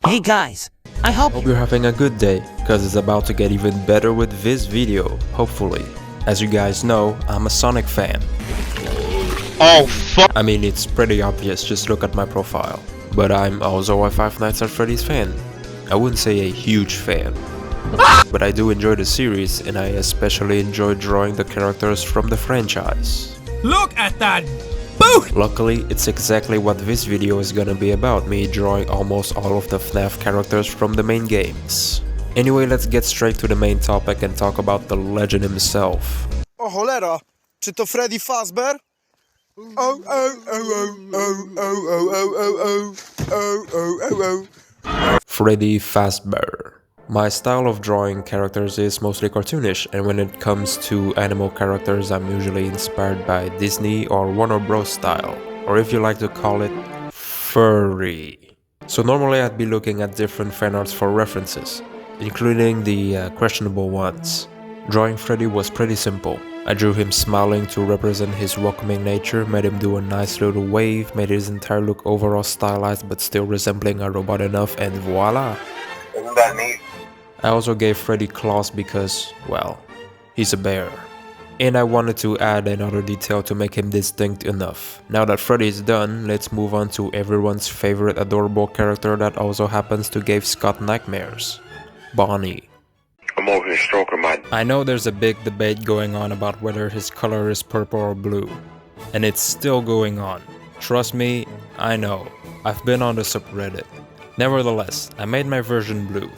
Hey guys, I hope Hope you're having a good day, cause it's about to get even better with this video, hopefully. As you guys know, I'm a Sonic fan. Oh fuck! I mean, it's pretty obvious, just look at my profile. But I'm also a Five Nights at Freddy's fan. I wouldn't say a huge fan. But I do enjoy the series, and I especially enjoy drawing the characters from the franchise. Look at that boot! Luckily, it's exactly what this video is gonna be about, me drawing almost all of the FNAF characters from the main games. Anyway, let's get straight to the main topic and talk about the legend himself. O cholera, czy to Freddy Fazbear? Freddy Fazbear. My style of drawing characters is mostly cartoonish, and when it comes to animal characters, I'm usually inspired by Disney or Warner Bros style, or if you like to call it, furry. So normally I'd be looking at different fan arts for references, including the questionable ones. Drawing Freddy was pretty simple. I drew him smiling to represent his welcoming nature, made him do a nice little wave, made his entire look overall stylized but still resembling a robot enough, and voila! Isn't that neat? I also gave Freddy claws because, well, he's a bear. And I wanted to add another detail to make him distinct enough. Now that Freddy is done, let's move on to everyone's favorite adorable character that also happens to give Scott nightmares. Bonnie. I'm over here stroking my. I know there's a big debate going on about whether his color is purple or blue. And it's still going on. Trust me, I know. I've been on the subreddit. Nevertheless, I made my version blue.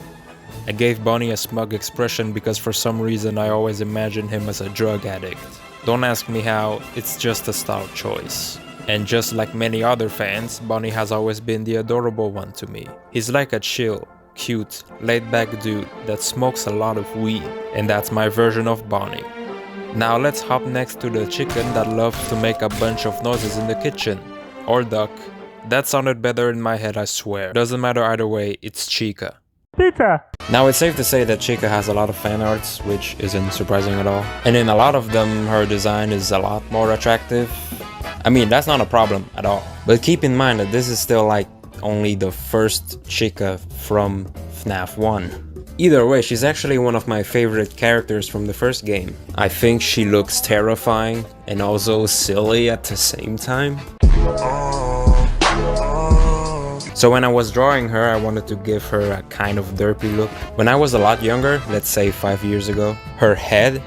I gave Bonnie a smug expression because for some reason I always imagined him as a drug addict. Don't ask me how, it's just a style choice. And just like many other fans, Bonnie has always been the adorable one to me. He's like a chill, cute, laid-back dude that smokes a lot of weed, and that's my version of Bonnie. Now let's hop next to the chicken that loves to make a bunch of noises in the kitchen. Or duck. That sounded better in my head, I swear. Doesn't matter either way, it's Chica. Pizza! Now it's safe to say that Chica has a lot of fan arts, which isn't surprising at all. And in a lot of them, her design is a lot more attractive. I mean, that's not a problem at all. But keep in mind that this is still like only the first Chica from FNAF 1. Either way, she's actually one of my favorite characters from the first game. I think she looks terrifying and also silly at the same time. So when I was drawing her, I wanted to give her a kind of derpy look. When I was a lot younger, let's say 5 years ago, her head,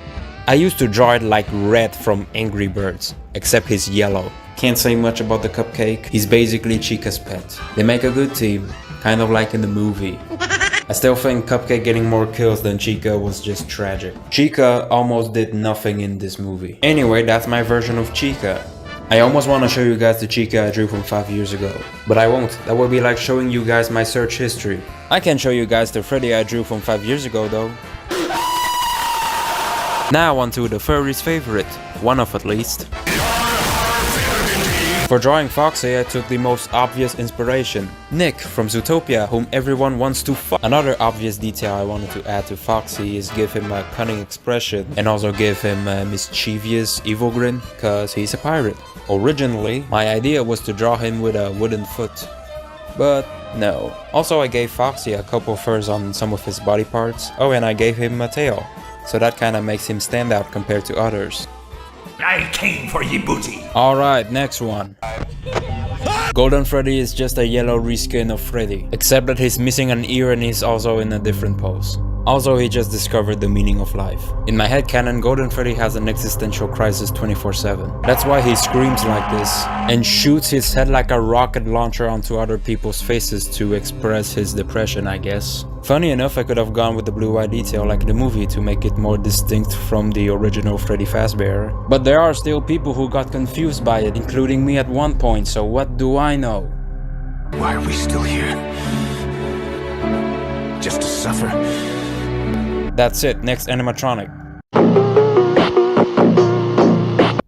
I used to draw it like Red from Angry Birds, except he's yellow. Can't say much about the cupcake, he's basically Chica's pet. They make a good team, kind of like in the movie. I still think Cupcake getting more kills than Chica was just tragic. Chica almost did nothing in this movie. Anyway, that's my version of Chica. I almost want to show you guys the Chica I drew from 5 years ago, but I won't. That would be like showing you guys my search history. I can show you guys the Freddy I drew from 5 years ago though. Now on to the furry's favorite, one of at least. For drawing Foxy, I took the most obvious inspiration, Nick from Zootopia, whom everyone wants to fuck. Another obvious detail I wanted to add to Foxy is give him a cunning expression and also give him a mischievous evil grin, cause he's a pirate. Originally, my idea was to draw him with a wooden foot, but no. Also, I gave Foxy a couple furs on some of his body parts. Oh, and I gave him a tail, so that kinda makes him stand out compared to others. I came for ye booty! Alright, next one. Golden Freddy is just a yellow reskin of Freddy, except that he's missing an ear and he's also in a different pose. Also, he just discovered the meaning of life. In my headcanon, Golden Freddy has an existential crisis 24/7. That's why he screams like this and shoots his head like a rocket launcher onto other people's faces to express his depression, I guess. Funny enough, I could have gone with the blue-eye detail like the movie to make it more distinct from the original Freddy Fazbear. But there are still people who got confused by it, including me at one point, so what do I know? Why are we still here? Just to suffer? That's it, next animatronic.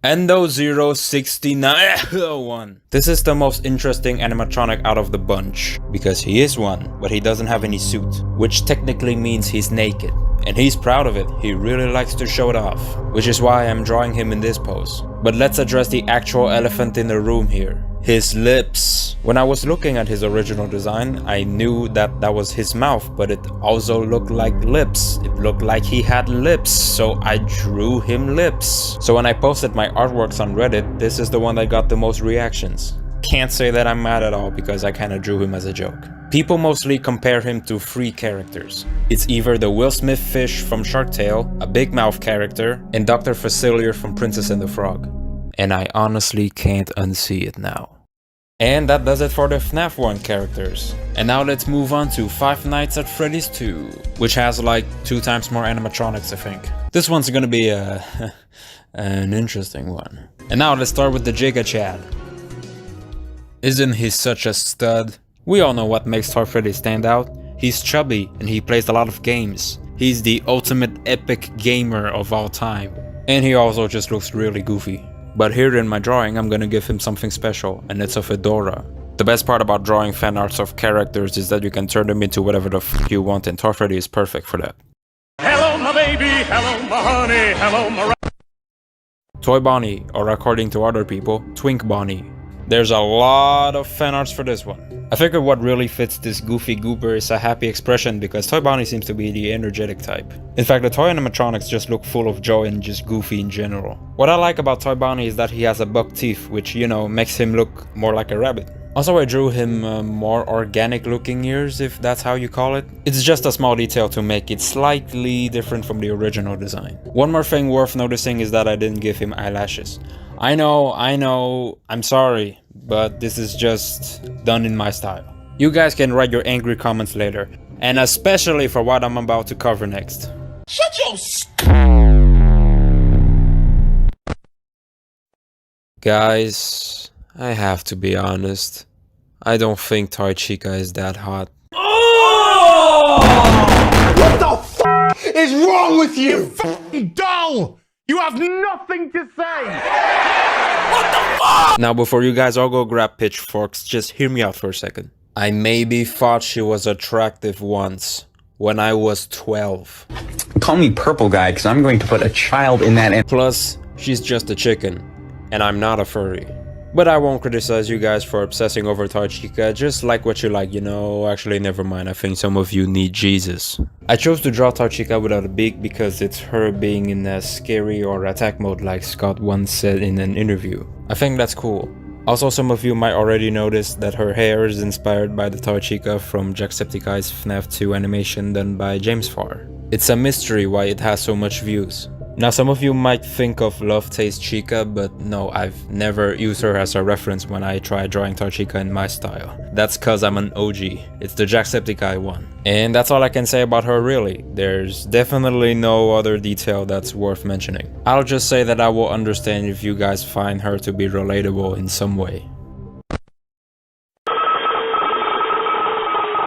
Endo06901. This is the most interesting animatronic out of the bunch, because he is one, but he doesn't have any suit, which technically means he's naked. And he's proud of it, he really likes to show it off, which is why I'm drawing him in this pose. But let's address the actual elephant in the room here. His lips. When I was looking at his original design, I knew that that was his mouth, but it also looked like lips. It looked like he had lips, so I drew him lips. So when I posted my artworks on Reddit, this is the one that got the most reactions. Can't say that I'm mad at all because I kinda drew him as a joke. People mostly compare him to 3 characters. It's either the Will Smith fish from Shark Tale, a Big Mouth character, and Dr. Facilier from Princess and the Frog. And I honestly can't unsee it now. And that does it for the FNAF 1 characters. And now let's move on to Five Nights at Freddy's 2, which has like 2 times more animatronics, I think. This one's gonna be an interesting one. And now let's start with the Giga Chad. Isn't he such a stud? We all know what makes Toy Freddy stand out. He's chubby and he plays a lot of games. He's the ultimate epic gamer of all time. And he also just looks really goofy. But here in my drawing, I'm gonna give him something special, and it's a fedora. The best part about drawing fan arts of characters is that you can turn them into whatever the f you want, and Toy Freddy is perfect for that. Hello my baby, hello my honey, hello my... Toy Bonnie, or according to other people, Twink Bonnie. There's a lot of fan arts for this one. I figured what really fits this goofy goober is a happy expression because Toy Bonnie seems to be the energetic type. In fact, the toy animatronics just look full of joy and just goofy in general. What I like about Toy Bonnie is that he has a buck teeth, which, you know, makes him look more like a rabbit. Also, I drew him more organic looking ears, if that's how you call it. It's just a small detail to make it slightly different from the original design. One more thing worth noticing is that I didn't give him eyelashes. I know, I'm sorry, but this is just done in my style. You guys can write your angry comments later, and especially for what I'm about to cover next. Shut your Guys, I have to be honest. I don't think Toy Chica is that hot. What the f is wrong with you? dull! You have nothing to say! Now before you guys all go grab pitchforks, just hear me out for a second. I maybe thought she was attractive once, when I was 12. Call me Purple Guy, because I'm going to put a child in that. Plus, she's just a chicken, and I'm not a furry. But I won't criticize you guys for obsessing over Toy Chica, just like what you like, you know. Actually, never mind, I think some of you need Jesus. I chose to draw Toy Chica without a beak because it's her being in a scary or attack mode like Scott once said in an interview. I think that's cool. Also, some of you might already notice that her hair is inspired by the Toy Chica from Jacksepticeye's FNAF 2 animation done by James Farr. It's a mystery why it has so much views. Now some of you might think of Love Taste Chica, but no, I've never used her as a reference when I try drawing Toy Chica in my style. That's cause I'm an OG, it's the Jacksepticeye one. And that's all I can say about her really, there's definitely no other detail that's worth mentioning. I'll just say that I will understand if you guys find her to be relatable in some way.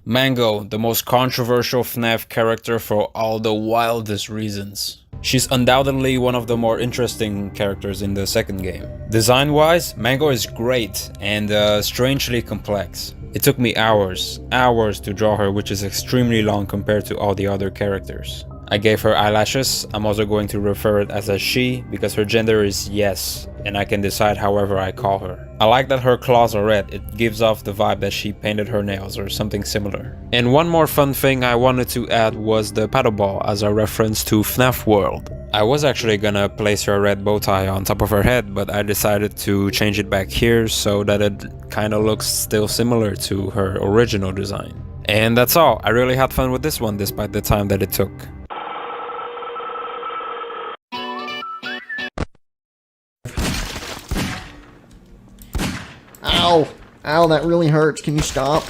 Mango, the most controversial FNAF character for all the wildest reasons. She's undoubtedly one of the more interesting characters in the second game. Design-wise, Mango is great and strangely complex. It took me hours to draw her, which is extremely long compared to all the other characters. I gave her eyelashes. I'm also going to refer it as a she because her gender is yes, and I can decide however I call her. I like that her claws are red, it gives off the vibe that she painted her nails or something similar. And one more fun thing I wanted to add was the paddle ball as a reference to FNAF World. I was actually gonna place her red bow tie on top of her head, but I decided to change it back here so that it kinda looks still similar to her original design. And that's all, I really had fun with this one despite the time that it took. Ow! Ow, that really hurts. Can you stop?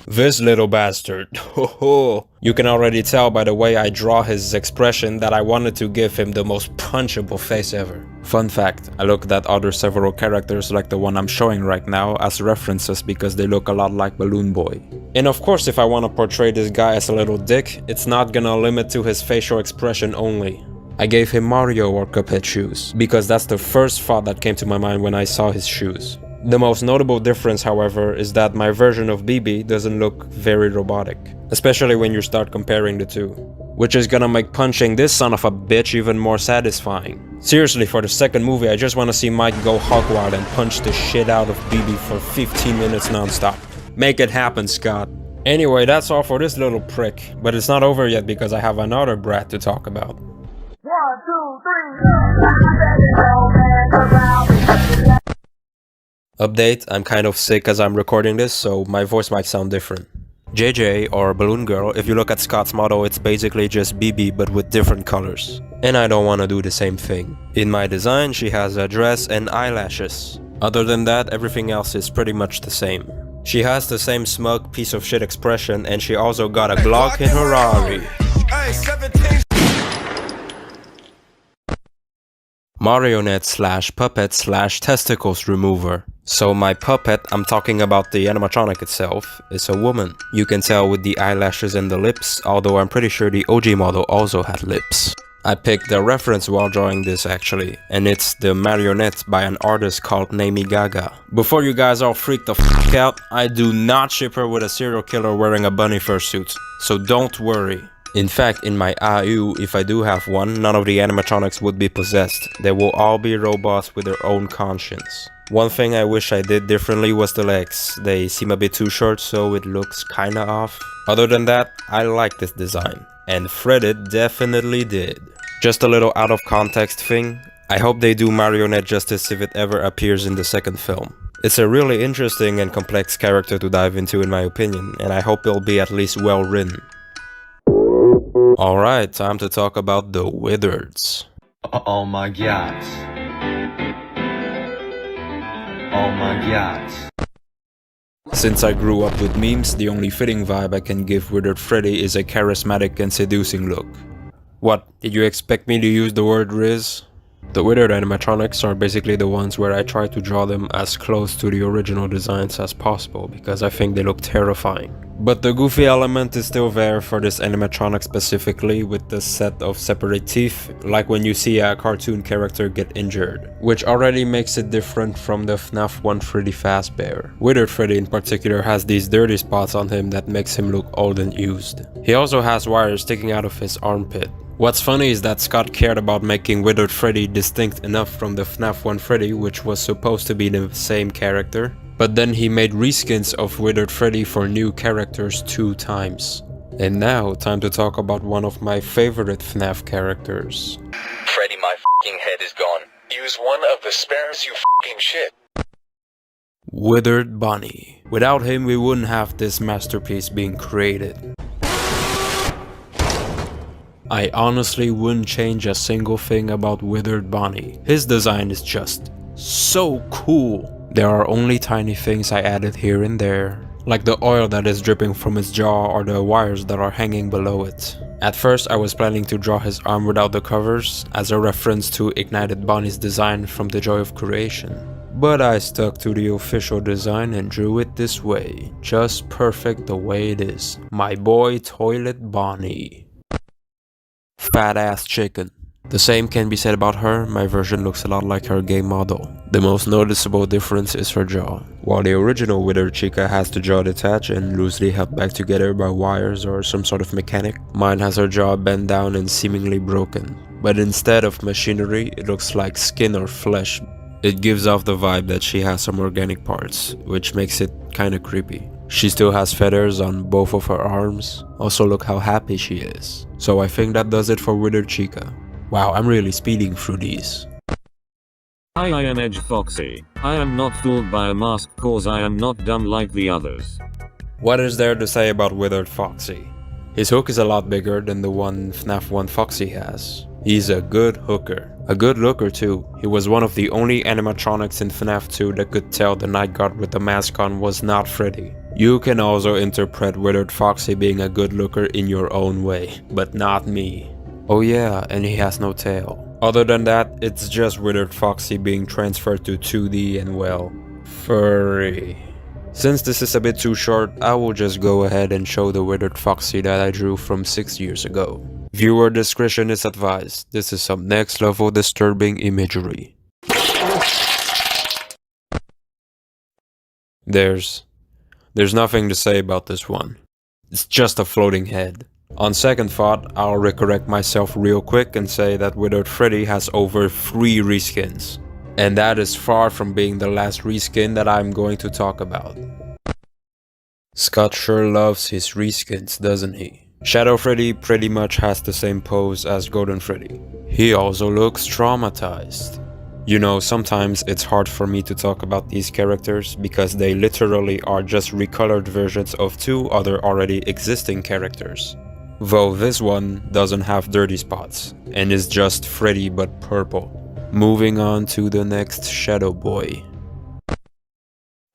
This little bastard. You can already tell by the way I draw his expression that I wanted to give him the most punchable face ever. Fun fact, I looked at other several characters like the one I'm showing right now as references because they look a lot like Balloon Boy. And of course if I want to portray this guy as a little dick, it's not gonna limit to his facial expression only. I gave him Mario or Cuphead shoes, because that's the first thought that came to my mind when I saw his shoes. The most notable difference, however, is that my version of BB doesn't look very robotic, especially when you start comparing the two. which is gonna make punching this son of a bitch even more satisfying. Seriously, for the second movie, I just wanna see Mike go hog wild and punch the shit out of BB for 15 minutes non-stop. Make it happen, Scott. Anyway, that's all for this little prick, but it's not over yet because I have another brat to talk about. 1, 2, 3. Update, I'm kind of sick as I'm recording this, so my voice might sound different. JJ, or Balloon Girl, if you look at Scott's model, it's basically just BB but with different colors. And I don't want to do the same thing. In my design, she has a dress and eyelashes. Other than that, everything else is pretty much the same. She has the same smug piece of shit expression, and she also got a Glock in her Rari. Marionette slash puppet slash testicles remover. So my puppet, I'm talking about the animatronic itself, is a woman. You can tell with the eyelashes and the lips, although I'm pretty sure the OG model also had lips. I picked the reference while drawing this actually, and it's the Marionette by an artist called Nami Gaga. Before you guys all freak the f out, I do not ship her with a serial killer wearing a bunny fursuit, so don't worry. In fact, in my AU, if I do have one, none of the animatronics would be possessed. They will all be robots with their own conscience. One thing I wish I did differently was the legs. They seem a bit too short, so it looks kinda off. Other than that, I like this design. And Freddy definitely did. Just a little out of context thing. I hope they do Marionette justice if it ever appears in the second film. It's a really interesting and complex character to dive into in my opinion, and I hope it'll be at least well written. Alright, time to talk about the Wizards. Oh my god. Oh my god. Since I grew up with memes, the only fitting vibe I can give Withered Freddy is a charismatic and seducing look. What, did you expect me to use the word Riz? The Withered animatronics are basically the ones where I try to draw them as close to the original designs as possible because I think they look terrifying. But the goofy element is still there for this animatronic specifically, with the set of separate teeth, like when you see a cartoon character get injured, which already makes it different from the FNAF 1 Freddy Fazbear. Withered Freddy in particular has these dirty spots on him that makes him look old and used. He also has wires sticking out of his armpit. What's funny is that Scott cared about making Withered Freddy distinct enough from the FNAF 1 Freddy, which was supposed to be the same character. But then he made reskins of Withered Freddy for new characters 2 times. And now, time to talk about one of my favorite FNAF characters. Freddy, my f***ing head is gone. Use one of the spares, you f***ing shit. Withered Bunny. Without him, we wouldn't have this masterpiece being created. I honestly wouldn't change a single thing about Withered Bunny. His design is just so cool. There are only tiny things I added here and there, like the oil that is dripping from his jaw or the wires that are hanging below it. At first I was planning to draw his arm without the covers, as a reference to Ignited Bunny's design from The Joy of Creation. But I stuck to the official design and drew it this way, just perfect the way it is. My boy Toilet Bunny. Fat ass chicken. The same can be said about her. My version looks a lot like her game model. The most noticeable difference is her jaw. While the original Withered Chica has the jaw detached and loosely held back together by wires or some sort of mechanic, mine has her jaw bent down and seemingly broken. But instead of machinery, it looks like skin or flesh. It gives off the vibe that she has some organic parts, which makes it kinda creepy. She still has feathers on both of her arms. Also look how happy she is. So I think that does it for Withered Chica. Wow, I'm really speeding through these. Hi, I am Edge Foxy. I am not fooled by a mask cause I am not dumb like the others. What is there to say about Withered Foxy? His hook is a lot bigger than the one FNAF 1 Foxy has. He's a good hooker. A good looker too. He was one of the only animatronics in FNAF 2 that could tell the night guard with the mask on was not Freddy. You can also interpret Withered Foxy being a good looker in your own way, but not me. Oh yeah, and he has no tail. Other than that, it's just Withered Foxy being transferred to 2D and well, furry. Since this is a bit too short, I will just go ahead and show the Withered Foxy that I drew from 6 years ago. Viewer discretion is advised. This is some next level disturbing imagery. There's nothing to say about this one. It's just a floating head. On second thought, I'll recorrect myself real quick and say that Withered Freddy has over 3 reskins. And that is far from being the last reskin that I'm going to talk about. Scott sure loves his reskins, doesn't he? Shadow Freddy pretty much has the same pose as Golden Freddy. He also looks traumatized. You know, sometimes it's hard for me to talk about these characters because they literally are just recolored versions of 2 other already existing characters. Though this one doesn't have dirty spots and is just Freddy but purple. Moving on to the next Shadow Boy.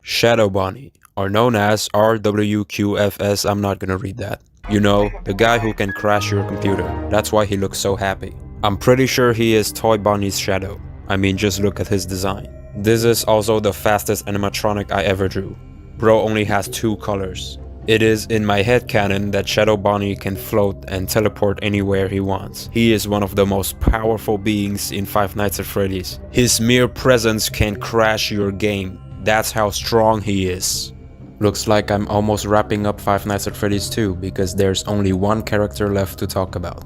Shadow Bonnie, or known as RWQFS, I'm not gonna read that. You know, the guy who can crash your computer. That's why he looks so happy. I'm pretty sure he is Toy Bonnie's shadow. I mean, just look at his design. This is also the fastest animatronic I ever drew. Bro only has 2 colors. It is in my headcanon that Shadow Bonnie can float and teleport anywhere he wants. He is one of the most powerful beings in Five Nights at Freddy's. His mere presence can crash your game. That's how strong he is. Looks like I'm almost wrapping up Five Nights at Freddy's 2 because there's only one character left to talk about.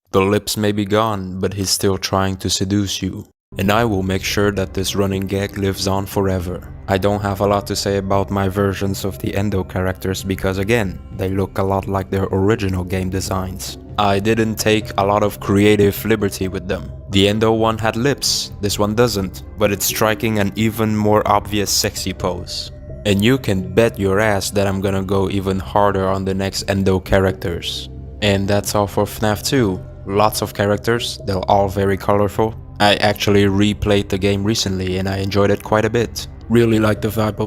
The lips may be gone, but he's still trying to seduce you. And I will make sure that this running gag lives on forever. I don't have a lot to say about my versions of the Endo characters because again, they look a lot like their original game designs. I didn't take a lot of creative liberty with them. The Endo one had lips, this one doesn't, but it's striking an even more obvious sexy pose. And you can bet your ass that I'm gonna go even harder on the next Endo characters. And that's all for FNAF 2. Lots of characters, they're all very colorful. I actually replayed the game recently and I enjoyed it quite a bit. Really like the vibe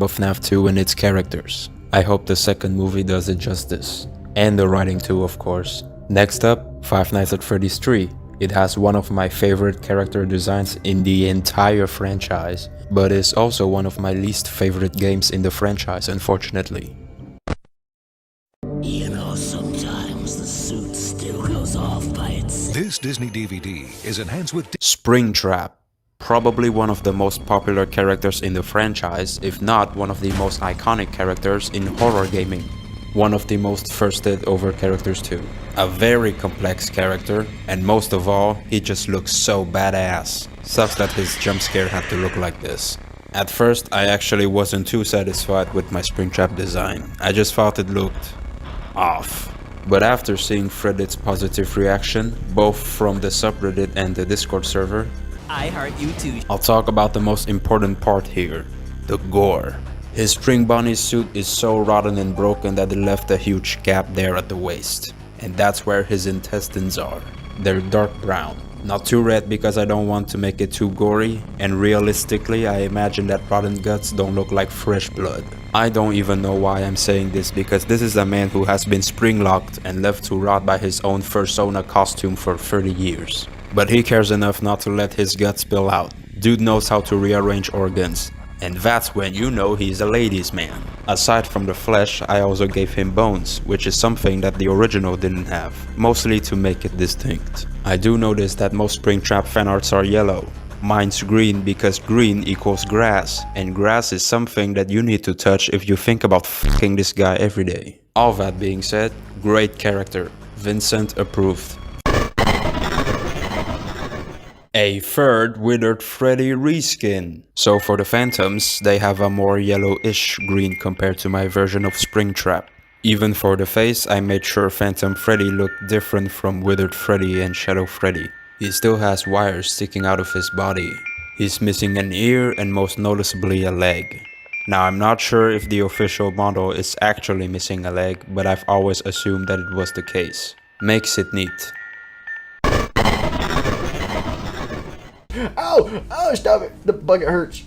of FNAF 2 and its characters. I hope the second movie does it justice. And the writing too, of course. Next up, Five Nights at Freddy's 3. It has one of my favorite character designs in the entire franchise, but is also one of my least favorite games in the franchise, unfortunately. You know, sometimes the suit still goes off by itself. This Disney DVD is enhanced with Springtrap. Probably one of the most popular characters in the franchise, if not one of the most iconic characters in horror gaming. One of the most thirsted over characters too. A very complex character, and most of all, he just looks so badass. Sucks that his jump scare had to look like this. At first, I actually wasn't too satisfied with my Springtrap design. I just thought it looked off. But after seeing Reddit's positive reaction, both from the subreddit and the Discord server, I heart you too. I'll talk about the most important part here, the gore. His Spring Bonnie suit is so rotten and broken that it left a huge gap there at the waist. And that's where his intestines are. They're dark brown. Not too red because I don't want to make it too gory, and realistically I imagine that rotten guts don't look like fresh blood. I don't even know why I'm saying this because this is a man who has been spring locked and left to rot by his own Fursona costume for 30 years. But he cares enough not to let his guts spill out. Dude knows how to rearrange organs. And that's when you know he's a ladies' man. Aside from the flesh, I also gave him bones, which is something that the original didn't have, mostly to make it distinct. I do notice that most Springtrap fanarts are yellow. Mine's green because green equals grass, and grass is something that you need to touch if you think about fucking this guy every day. All that being said, great character. Vincent approved. A third Withered Freddy reskin. So for the Phantoms, they have a more yellowish green compared to my version of Springtrap. Even for the face, I made sure Phantom Freddy looked different from Withered Freddy and Shadow Freddy. He still has wires sticking out of his body. He's missing an ear and most noticeably a leg. Now I'm not sure if the official model is actually missing a leg, but I've always assumed that it was the case. Makes it neat. Ow! Oh, stop it! The bucket hurts.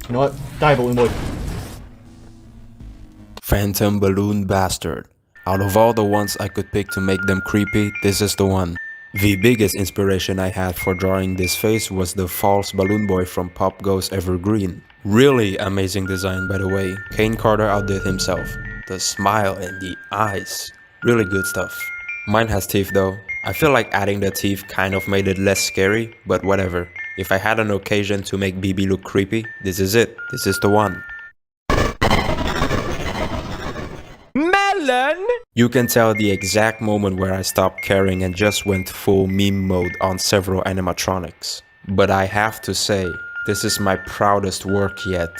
You know what? Die, balloon boy. Phantom Balloon Bastard. Out of all the ones I could pick to make them creepy, this is the one. The biggest inspiration I had for drawing this face was the false balloon boy from Pop Goes Evergreen. Really amazing design, by the way. Kane Carter outdid himself. The smile and the eyes. Really good stuff. Mine has teeth though. I feel like adding the teeth kind of made it less scary, but whatever. If I had an occasion to make BB look creepy, this is it. This is the one. Watermelon! You can tell the exact moment where I stopped caring and just went full meme mode on several animatronics. But I have to say, this is my proudest work yet.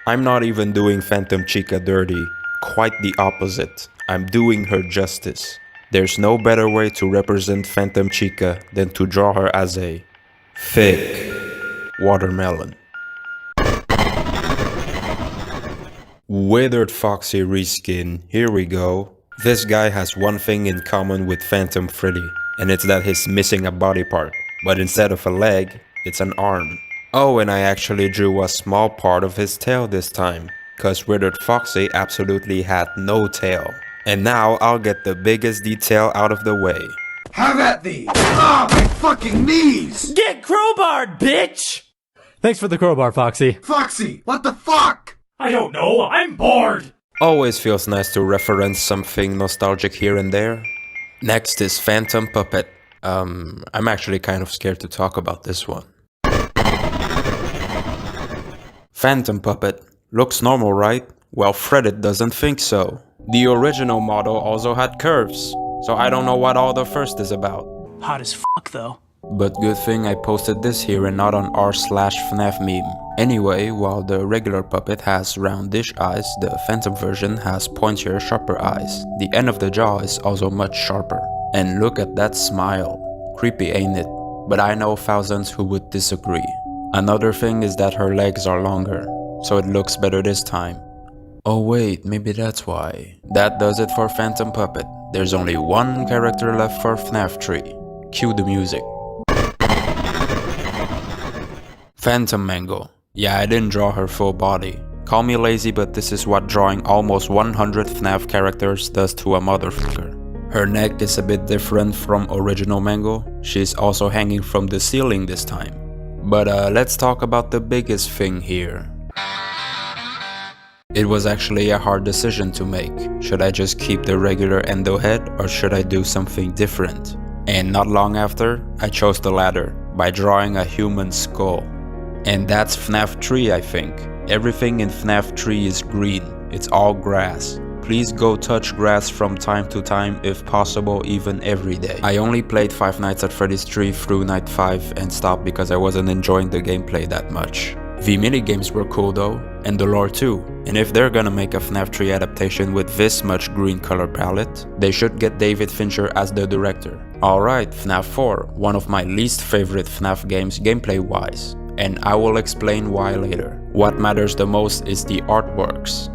I'm not even doing Phantom Chica dirty, quite the opposite. I'm doing her justice. There's no better way to represent Phantom Chica than to draw her as a thick watermelon. Withered Foxy reskin, here we go. This guy has one thing in common with Phantom Freddy, and it's that he's missing a body part, but instead of a leg, it's an arm. Oh, and I actually drew a small part of his tail this time, cause Withered Foxy absolutely had no tail. And now I'll get the biggest detail out of the way. Have at thee! Ah, my fucking knees! Get crowbarred, bitch! Thanks for the crowbar, Foxy. Foxy, what the fuck? I don't know, I'm bored! Always feels nice to reference something nostalgic here and there. Next is Phantom Puppet. I'm actually kind of scared to talk about this one. Phantom Puppet. Looks normal, right? Well, Freddy doesn't think so. The original model also had curves, so I don't know what all the first is about. Hot as fuck, though. But good thing I posted this here and not on r/FNAF meme. Anyway, while the regular puppet has roundish eyes, the Phantom version has pointier, sharper eyes. The end of the jaw is also much sharper. And look at that smile. Creepy, ain't it? But I know thousands who would disagree. Another thing is that her legs are longer, so it looks better this time. Oh wait, maybe that's why. That does it for Phantom Puppet. There's only one character left for FNAF 3. Cue the music. Phantom Mango. Yeah, I didn't draw her full body. Call me lazy, but this is what drawing almost 100 FNAF characters does to a motherfucker. Her neck is a bit different from original Mango. She's also hanging from the ceiling this time. But let's talk about the biggest thing here. It was actually a hard decision to make. Should I just keep the regular endo head or should I do something different? And not long after, I chose the latter by drawing a human skull. And that's FNAF 3, I think. Everything in FNAF 3 is green. It's all grass. Please go touch grass from time to time, if possible even every day. I only played Five Nights at Freddy's 3 through night 5 and stopped because I wasn't enjoying the gameplay that much. The minigames were cool though, and the lore too. And if they're gonna make a FNAF 3 adaptation with this much green color palette, they should get David Fincher as the director. Alright, FNAF 4, one of my least favorite FNAF games gameplay wise. And I will explain why later. What matters the most is the artworks.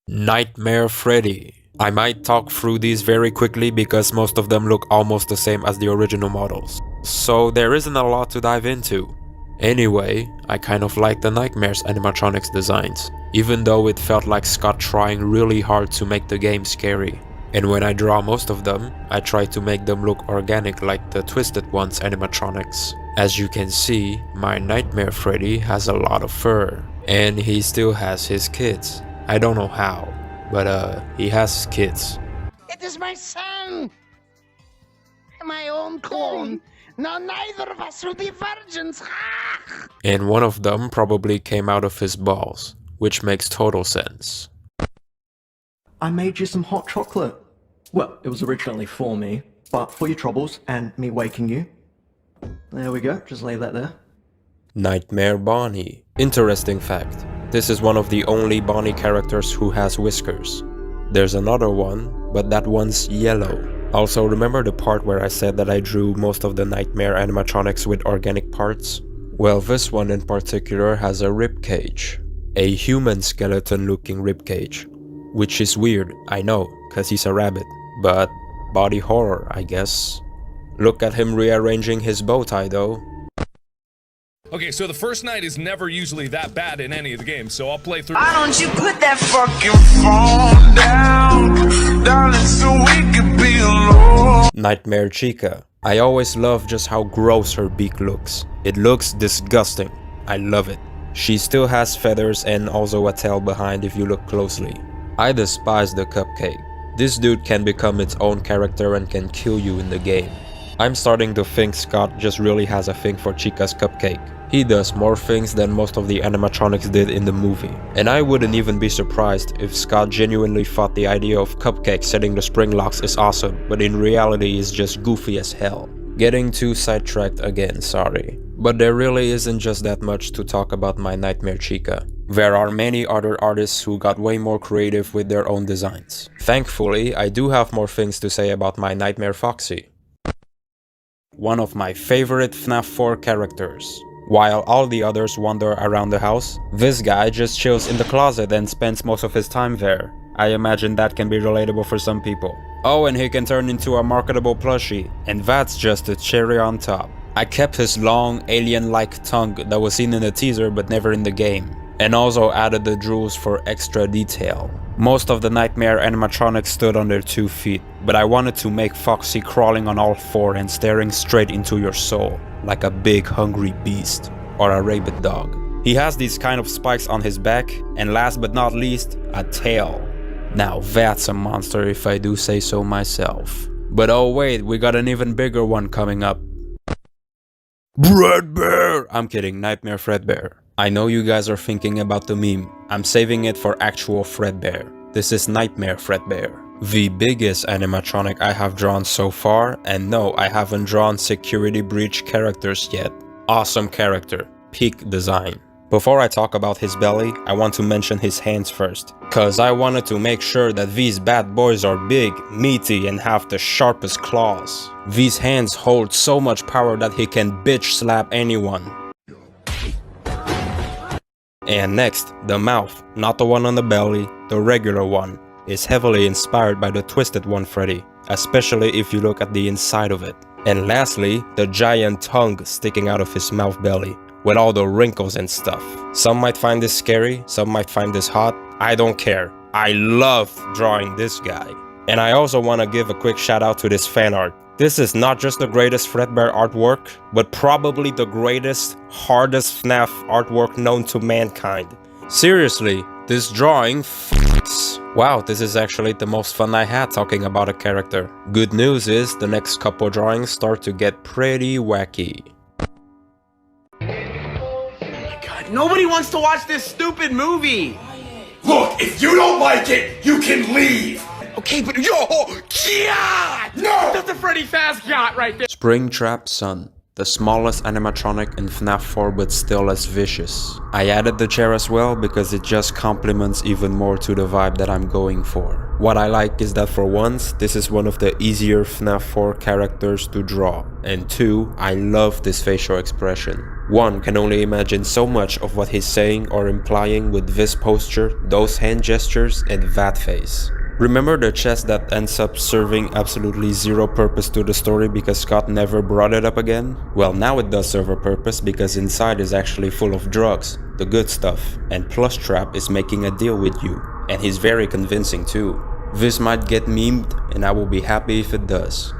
Nightmare Freddy. I might talk through these very quickly because most of them look almost the same as the original models. So there isn't a lot to dive into. Anyway, I kind of like the Nightmare's animatronics designs, even though it felt like Scott trying really hard to make the game scary. And when I draw most of them, I try to make them look organic like the Twisted One's animatronics. As you can see, my Nightmare Freddy has a lot of fur, and he still has his kids. I don't know how, but he has kids. It is my son! My own clone. Now neither of us will be virgins. And one of them probably came out of his balls, which makes total sense. I made you some hot chocolate. Well, it was originally for me, but for your troubles and me waking you. There we go, just lay that there. Nightmare Bonnie. Interesting fact. This is one of the only Bonnie characters who has whiskers. There's another one, but that one's yellow. Also, remember the part where I said that I drew most of the Nightmare animatronics with organic parts? Well, this one in particular has a rib cage. A human skeleton looking rib cage. Which is weird, I know, cause he's a rabbit. But body horror, I guess. Look at him rearranging his bow tie though. Okay, so the first night is never usually that bad in any of the games, so I'll play through. Why don't you put that fucking phone down, darling, so we can be alone? Nightmare Chica. I always love just how gross her beak looks. It looks disgusting. I love it. She still has feathers and also a tail behind if you look closely. I despise the cupcake. This dude can become its own character and can kill you in the game. I'm starting to think Scott just really has a thing for Chica's cupcake. He does more things than most of the animatronics did in the movie. And I wouldn't even be surprised if Scott genuinely thought the idea of Cupcake setting the spring locks is awesome, but in reality is just goofy as hell. Getting too sidetracked again, sorry. But there really isn't just that much to talk about my Nightmare Chica. There are many other artists who got way more creative with their own designs. Thankfully, I do have more things to say about my Nightmare Foxy. One of my favorite FNAF 4 characters. While all the others wander around the house, this guy just chills in the closet and spends most of his time there. I imagine that can be relatable for some people. Oh, and he can turn into a marketable plushie, and that's just the cherry on top. I kept his long, alien-like tongue that was seen in the teaser but never in the game, and also added the drools for extra detail. Most of the Nightmare animatronics stood on their 2 feet, but I wanted to make Foxy crawling on all 4 and staring straight into your soul, like a big hungry beast, or a rabid dog. He has these kind of spikes on his back, and last but not least, a tail. Now that's a monster if I do say so myself. But oh wait, we got an even bigger one coming up. Fredbear! I'm kidding, Nightmare Fredbear. I know you guys are thinking about the meme. I'm saving it for actual Fredbear. This is Nightmare Fredbear. The biggest animatronic I have drawn so far, and no, I haven't drawn security breach characters yet. Awesome character, peak design. Before I talk about his belly, I want to mention his hands first, cause I wanted to make sure that these bad boys are big, meaty, and have the sharpest claws. These hands hold so much power that he can bitch slap anyone. And next, the mouth, not the one on the belly, the regular one, is heavily inspired by the twisted one Freddy, especially if you look at the inside of it. And lastly, the giant tongue sticking out of his mouth belly, with all the wrinkles and stuff. Some might find this scary, some might find this hot. I don't care. I love drawing this guy. And I also want to give a quick shout out to this fan art. This is not just the greatest Fredbear artwork, but probably the greatest, hardest FNAF artwork known to mankind. Seriously, this drawing f***s. Wow, this is actually the most fun I had talking about a character. Good news is, the next couple drawings start to get pretty wacky. Nobody wants to watch this stupid movie! Look, if you don't like it, you can leave! Okay, but yo, God! No! That's a Freddy Fast Yacht right there! Springtrap Sun. The smallest animatronic in FNAF 4 but still as vicious. I added the chair as well because it just complements even more to the vibe that I'm going for. What I like is that for once, this is one of the easier FNAF 4 characters to draw. And 2, I love this facial expression. 1 can only imagine so much of what he's saying or implying with this posture, those hand gestures, and that face. Remember the chest that ends up serving absolutely zero purpose to the story because Scott never brought it up again? Well, now it does serve a purpose because inside is actually full of drugs, the good stuff, and Plushtrap is making a deal with you, and he's very convincing too. This might get memed, and I will be happy if it does.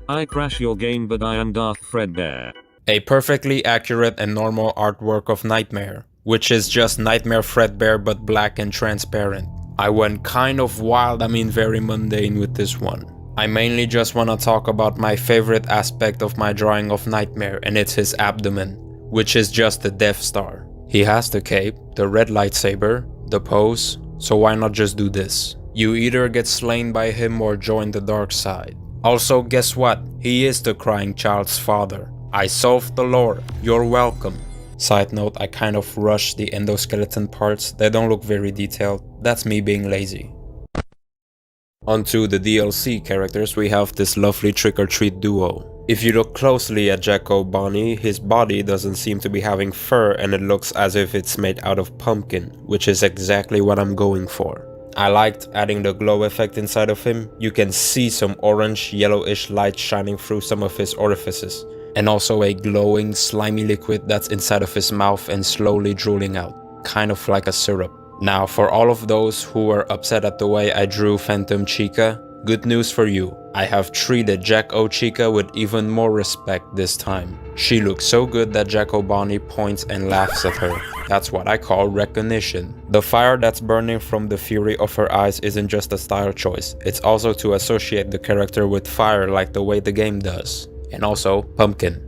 I crash your game, but I am Darth Fredbear. A perfectly accurate and normal artwork of Nightmare, which is just Nightmare Fredbear but black and transparent. I went kind of wild, I mean very mundane with this one. I mainly just want to talk about my favorite aspect of my drawing of Nightmare, and it's his abdomen, which is just the Death Star. He has the cape, the red lightsaber, the pose, so why not just do this? You either get slain by him or join the dark side. Also, guess what? He is the crying child's father. I solved the lore, you're welcome. Side note, I kind of rushed the endoskeleton parts, they don't look very detailed, that's me being lazy. Onto the DLC characters, we have this lovely trick-or-treat duo. If you look closely at Jacko Bonnie, his body doesn't seem to be having fur and it looks as if it's made out of pumpkin, which is exactly what I'm going for. I liked adding the glow effect inside of him. You can see some orange, yellowish light shining through some of his orifices. And also a glowing, slimy liquid that's inside of his mouth and slowly drooling out, kind of like a syrup. Now, for all of those who were upset at the way I drew Phantom Chica, good news for you. I have treated Jack-O Chica with even more respect this time. She looks so good that Jacko Bonnie points and laughs at her. That's what I call recognition. The fire that's burning from the fury of her eyes isn't just a style choice, it's also to associate the character with fire like the way the game does. And also, pumpkin.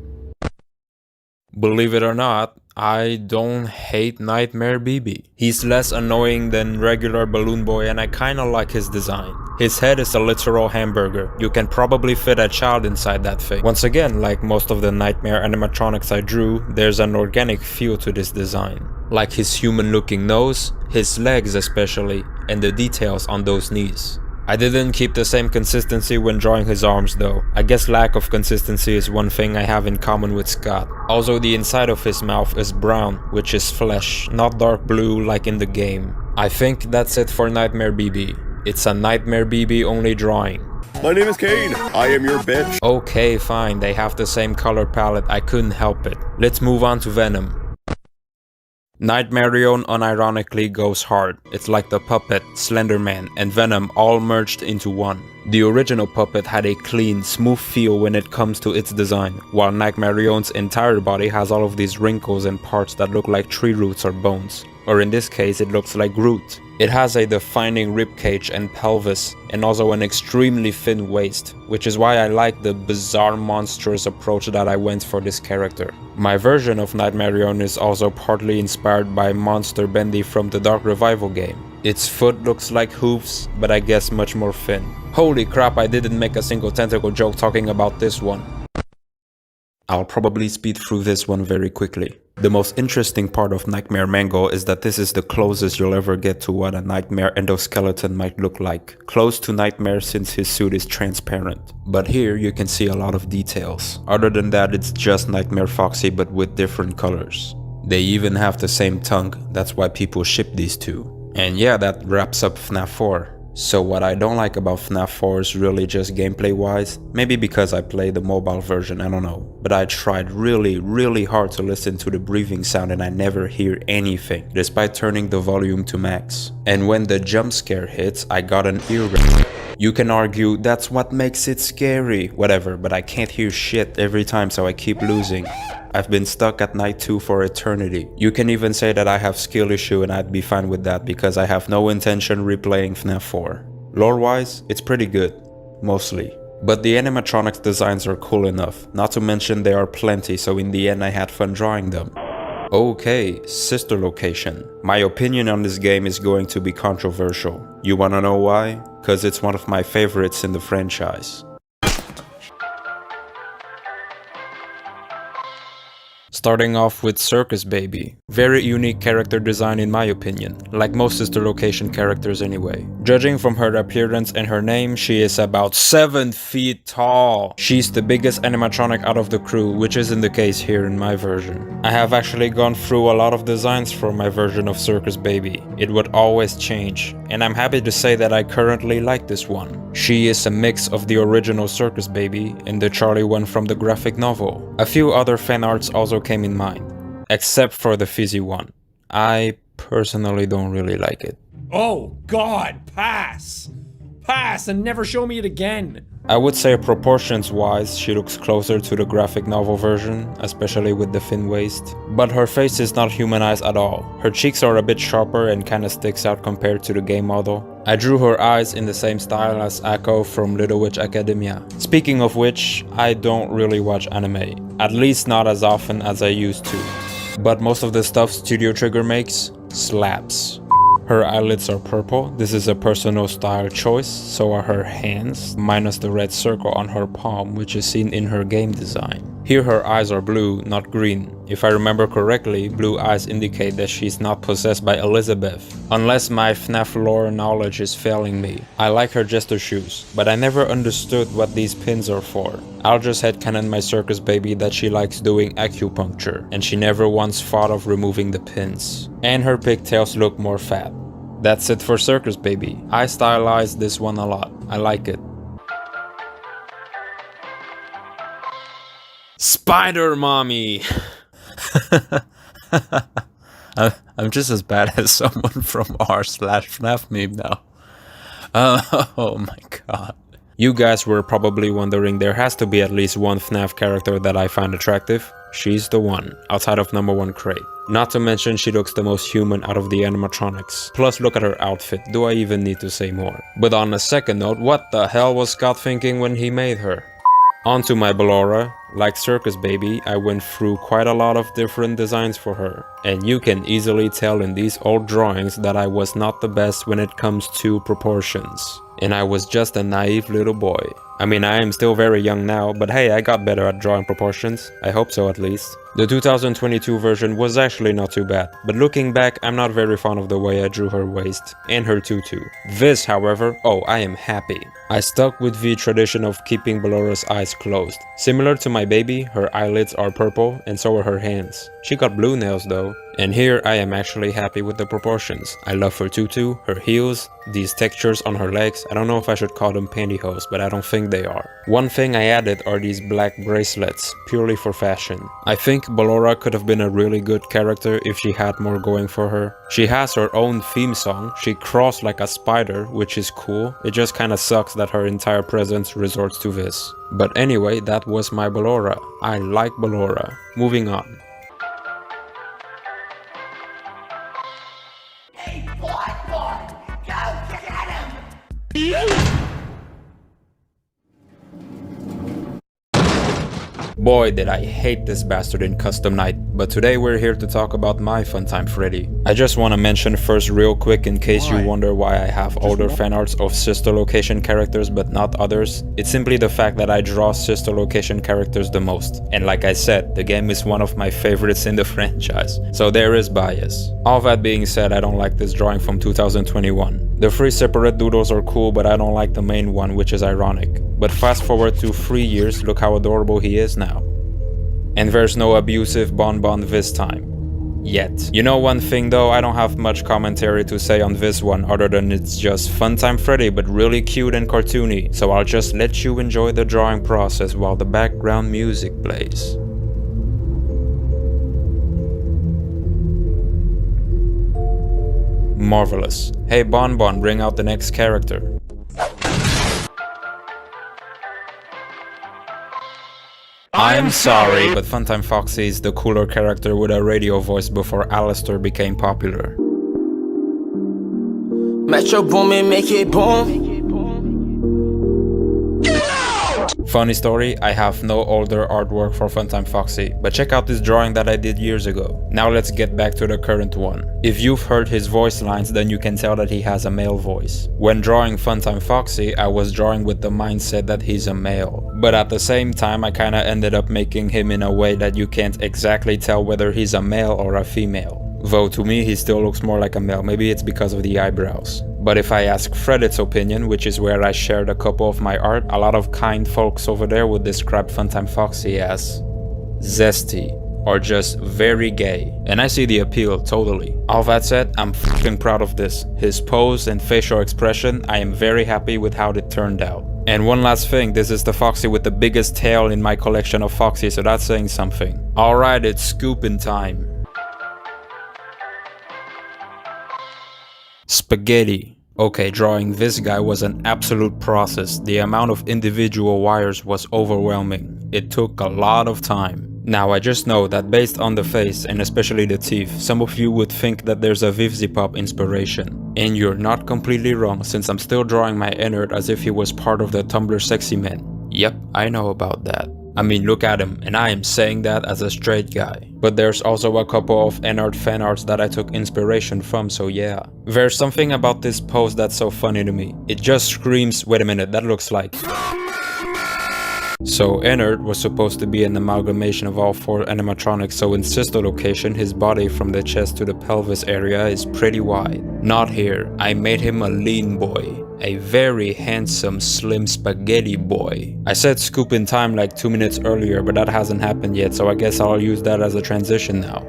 Believe it or not, I don't hate Nightmare BB. He's less annoying than regular Balloon Boy and I kinda like his design. His head is a literal hamburger. You can probably fit a child inside that thing. Once again, like most of the Nightmare animatronics I drew, there's an organic feel to this design. Like his human looking nose, his legs especially, and the details on those knees. I didn't keep the same consistency when drawing his arms though. I guess lack of consistency is one thing I have in common with Scott. Also, the inside of his mouth is brown, which is flesh, not dark blue like in the game. I think that's it for Nightmare BB. It's a Nightmare BB only drawing. My name is Kane. I am your bitch. Okay, fine, they have the same color palette, I couldn't help it. Let's move on to Venom. Nightmarion unironically goes hard. It's like the puppet, Slenderman, and Venom all merged into one. The original puppet had a clean, smooth feel when it comes to its design, while Nightmarion's entire body has all of these wrinkles and parts that look like tree roots or bones. Or in this case, it looks like Groot. It has a defining ribcage and pelvis, and also an extremely thin waist, which is why I like the bizarre monstrous approach that I went for this character. My version of Nightmarion is also partly inspired by Monster Bendy from the Dark Revival game. Its foot looks like hooves, but I guess much more thin. Holy crap, I didn't make a single tentacle joke talking about this one. I'll probably speed through this one very quickly. The most interesting part of Nightmare Mango is that this is the closest you'll ever get to what a Nightmare endoskeleton might look like. Close to Nightmare since his suit is transparent. But here you can see a lot of details. Other than that, it's just Nightmare Foxy but with different colors. They even have the same tongue, that's why people ship these two. And yeah, that wraps up FNAF 4. So what I don't like about FNAF 4 is really just gameplay wise, maybe because I played the mobile version, I don't know. But I tried really hard to listen to the breathing sound and I never hear anything, despite turning the volume to max. And when the jump scare hits, I got an earring. You can argue that's what makes it scary, whatever, but I can't hear shit every time so I keep losing. I've been stuck at night 2 for eternity. You can even say that I have skill issue and I'd be fine with that because I have no intention replaying FNAF 4. Lore wise, it's pretty good. Mostly. But the animatronics designs are cool enough, not to mention there are plenty, so in the end I had fun drawing them. Okay, sister location. My opinion on this game is going to be controversial. You wanna know why? Cause it's one of my favorites in the franchise. Starting off with Circus Baby. Very unique character design in my opinion, like most sister location characters anyway. Judging from her appearance and her name, she is about 7 feet tall. She's the biggest animatronic out of the crew, which isn't the case here in my version. I have actually gone through a lot of designs for my version of Circus Baby. It would always change, and I'm happy to say that I currently like this one. She is a mix of the original Circus Baby and the Charlie one from the graphic novel. A few other fan arts also came in mind, except for the fizzy one. I personally don't really like it. Oh God, pass! Pass and never show me it again! I would say proportions wise, she looks closer to the graphic novel version, especially with the thin waist. But her face is not humanized at all. Her cheeks are a bit sharper and kinda sticks out compared to the game model. I drew her eyes in the same style as Akko from Little Witch Academia. Speaking of which, I don't really watch anime. At least not as often as I used to. But most of the stuff Studio Trigger makes slaps. Her eyelids are purple. This is a personal style choice, so are her hands, minus the red circle on her palm, which is seen in her game design. Here her eyes are blue, not green. If I remember correctly, blue eyes indicate that she's not possessed by Elizabeth. Unless my FNAF lore knowledge is failing me. I like her jester shoes, but I never understood what these pins are for. I'll just headcanon my Circus Baby that she likes doing acupuncture, and she never once thought of removing the pins. And her pigtails look more fat. That's it for Circus Baby. I stylized this one a lot. I like it. Spider Mommy! I'm just as bad as someone from r/FNAF meme now. Oh my god. You guys were probably wondering there has to be at least one FNAF character that I find attractive. She's the one, outside of number 1 crate. Not to mention she looks the most human out of the animatronics. Plus look at her outfit, do I even need to say more? But on a second note, what the hell was Scott thinking when he made her? Onto my Ballora. Like Circus Baby, I went through quite a lot of different designs for her, and you can easily tell in these old drawings that I was not the best when it comes to proportions. And I was just a naive little boy. I mean, I am still very young now, but hey, I got better at drawing proportions. I hope so at least. The 2022 version was actually not too bad, but looking back, I'm not very fond of the way I drew her waist and her tutu. This, however, oh, I am happy. I stuck with the tradition of keeping Ballora's eyes closed. Similar to my baby, her eyelids are purple and so are her hands. She got blue nails though. And here I am actually happy with the proportions. I love her tutu, her heels, these textures on her legs. I don't know if I should call them pantyhose, but I don't think they are. One thing I added are these black bracelets, purely for fashion. I think Ballora could have been a really good character if she had more going for her. She has her own theme song, she crawls like a spider, which is cool. It just kinda sucks that her entire presence resorts to this. But anyway, that was my Ballora. I like Ballora. Moving on. Boy, did I hate this bastard in Custom Night, but today we're here to talk about my Funtime Freddy. I just want to mention first real quick in case you wonder why I have older fanarts of sister location characters but not others. It's simply the fact that I draw sister location characters the most. And like I said, the game is one of my favorites in the franchise, so there is bias. All that being said, I don't like this drawing from 2021. The 3 separate doodles are cool, but I don't like the main one, which is ironic. But fast forward to 3 years, look how adorable he is now. And there's no abusive bonbon this time. Yet. You know one thing though, I don't have much commentary to say on this one other than it's just Funtime Freddy but really cute and cartoony, so I'll just let you enjoy the drawing process while the background music plays. Marvelous. Hey Bonbon, bring out the next character. I'm sorry, but Funtime Foxy is the cooler character with a radio voice before Alistair became popular. Metro Boomin, make it boom. Funny story, I have no older artwork for Funtime Foxy, but check out this drawing that I did years ago. Now let's get back to the current one. If you've heard his voice lines, then you can tell that he has a male voice. When drawing Funtime Foxy, I was drawing with the mindset that he's a male. But at the same time, I kinda ended up making him in a way that you can't exactly tell whether he's a male or a female. Though to me he still looks more like a male, maybe it's because of the eyebrows. But if I ask Freddy's opinion, which is where I shared a couple of my art, a lot of kind folks over there would describe Funtime Foxy as zesty or just very gay. And I see the appeal, totally. All that said, I'm fucking proud of this. His pose and facial expression, I am very happy with how it turned out. And one last thing, this is the Foxy with the biggest tail in my collection of Foxy, so that's saying something. Alright, it's scooping time. Spaghetti. Okay, drawing this guy was an absolute process. The amount of individual wires was overwhelming. It took a lot of time. Now I just know that based on the face and especially the teeth, some of you would think that there's a Vivzipop inspiration. And you're not completely wrong, since I'm still drawing my Ennard as if he was part of the Tumblr Sexy Men. Yep, I know about that. I mean, look at him, and I am saying that as a straight guy. But there's also a couple of Ennard fan arts that I took inspiration from, so yeah. There's something about this pose that's so funny to me. It just screams, wait a minute, that looks like... So Ennard was supposed to be an amalgamation of all 4 animatronics, so in sister location his body from the chest to the pelvis area is pretty wide. Not here, I made him a lean boy. A very handsome slim spaghetti boy. I said scoop in time like 2 minutes earlier, but that hasn't happened yet, so I guess I'll use that as a transition now.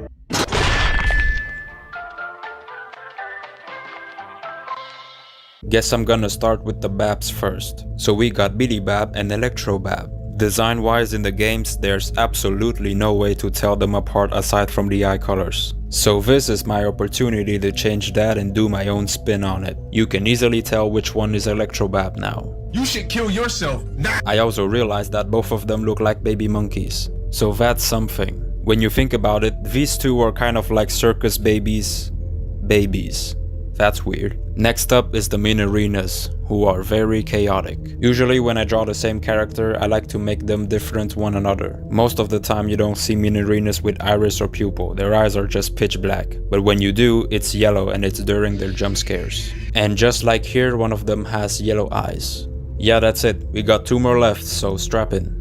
Guess I'm gonna start with the Babs first. So we got Billy Bab and Electro Bab. Design wise in the games, there's absolutely no way to tell them apart aside from the eye colors. So this is my opportunity to change that and do my own spin on it. You can easily tell which one is Electro Bab now. You should kill yourself now. I also realized that both of them look like baby monkeys. So that's something. When you think about it, these two are kind of like circus babies. That's weird. Next up is the Minarinas, who are very chaotic. Usually when I draw the same character, I like to make them different one another. Most of the time you don't see Minarinas with iris or pupil, their eyes are just pitch black. But when you do, it's yellow and it's during their jump scares. And just like here, one of them has yellow eyes. Yeah, that's it. We got 2 more left, so strap in.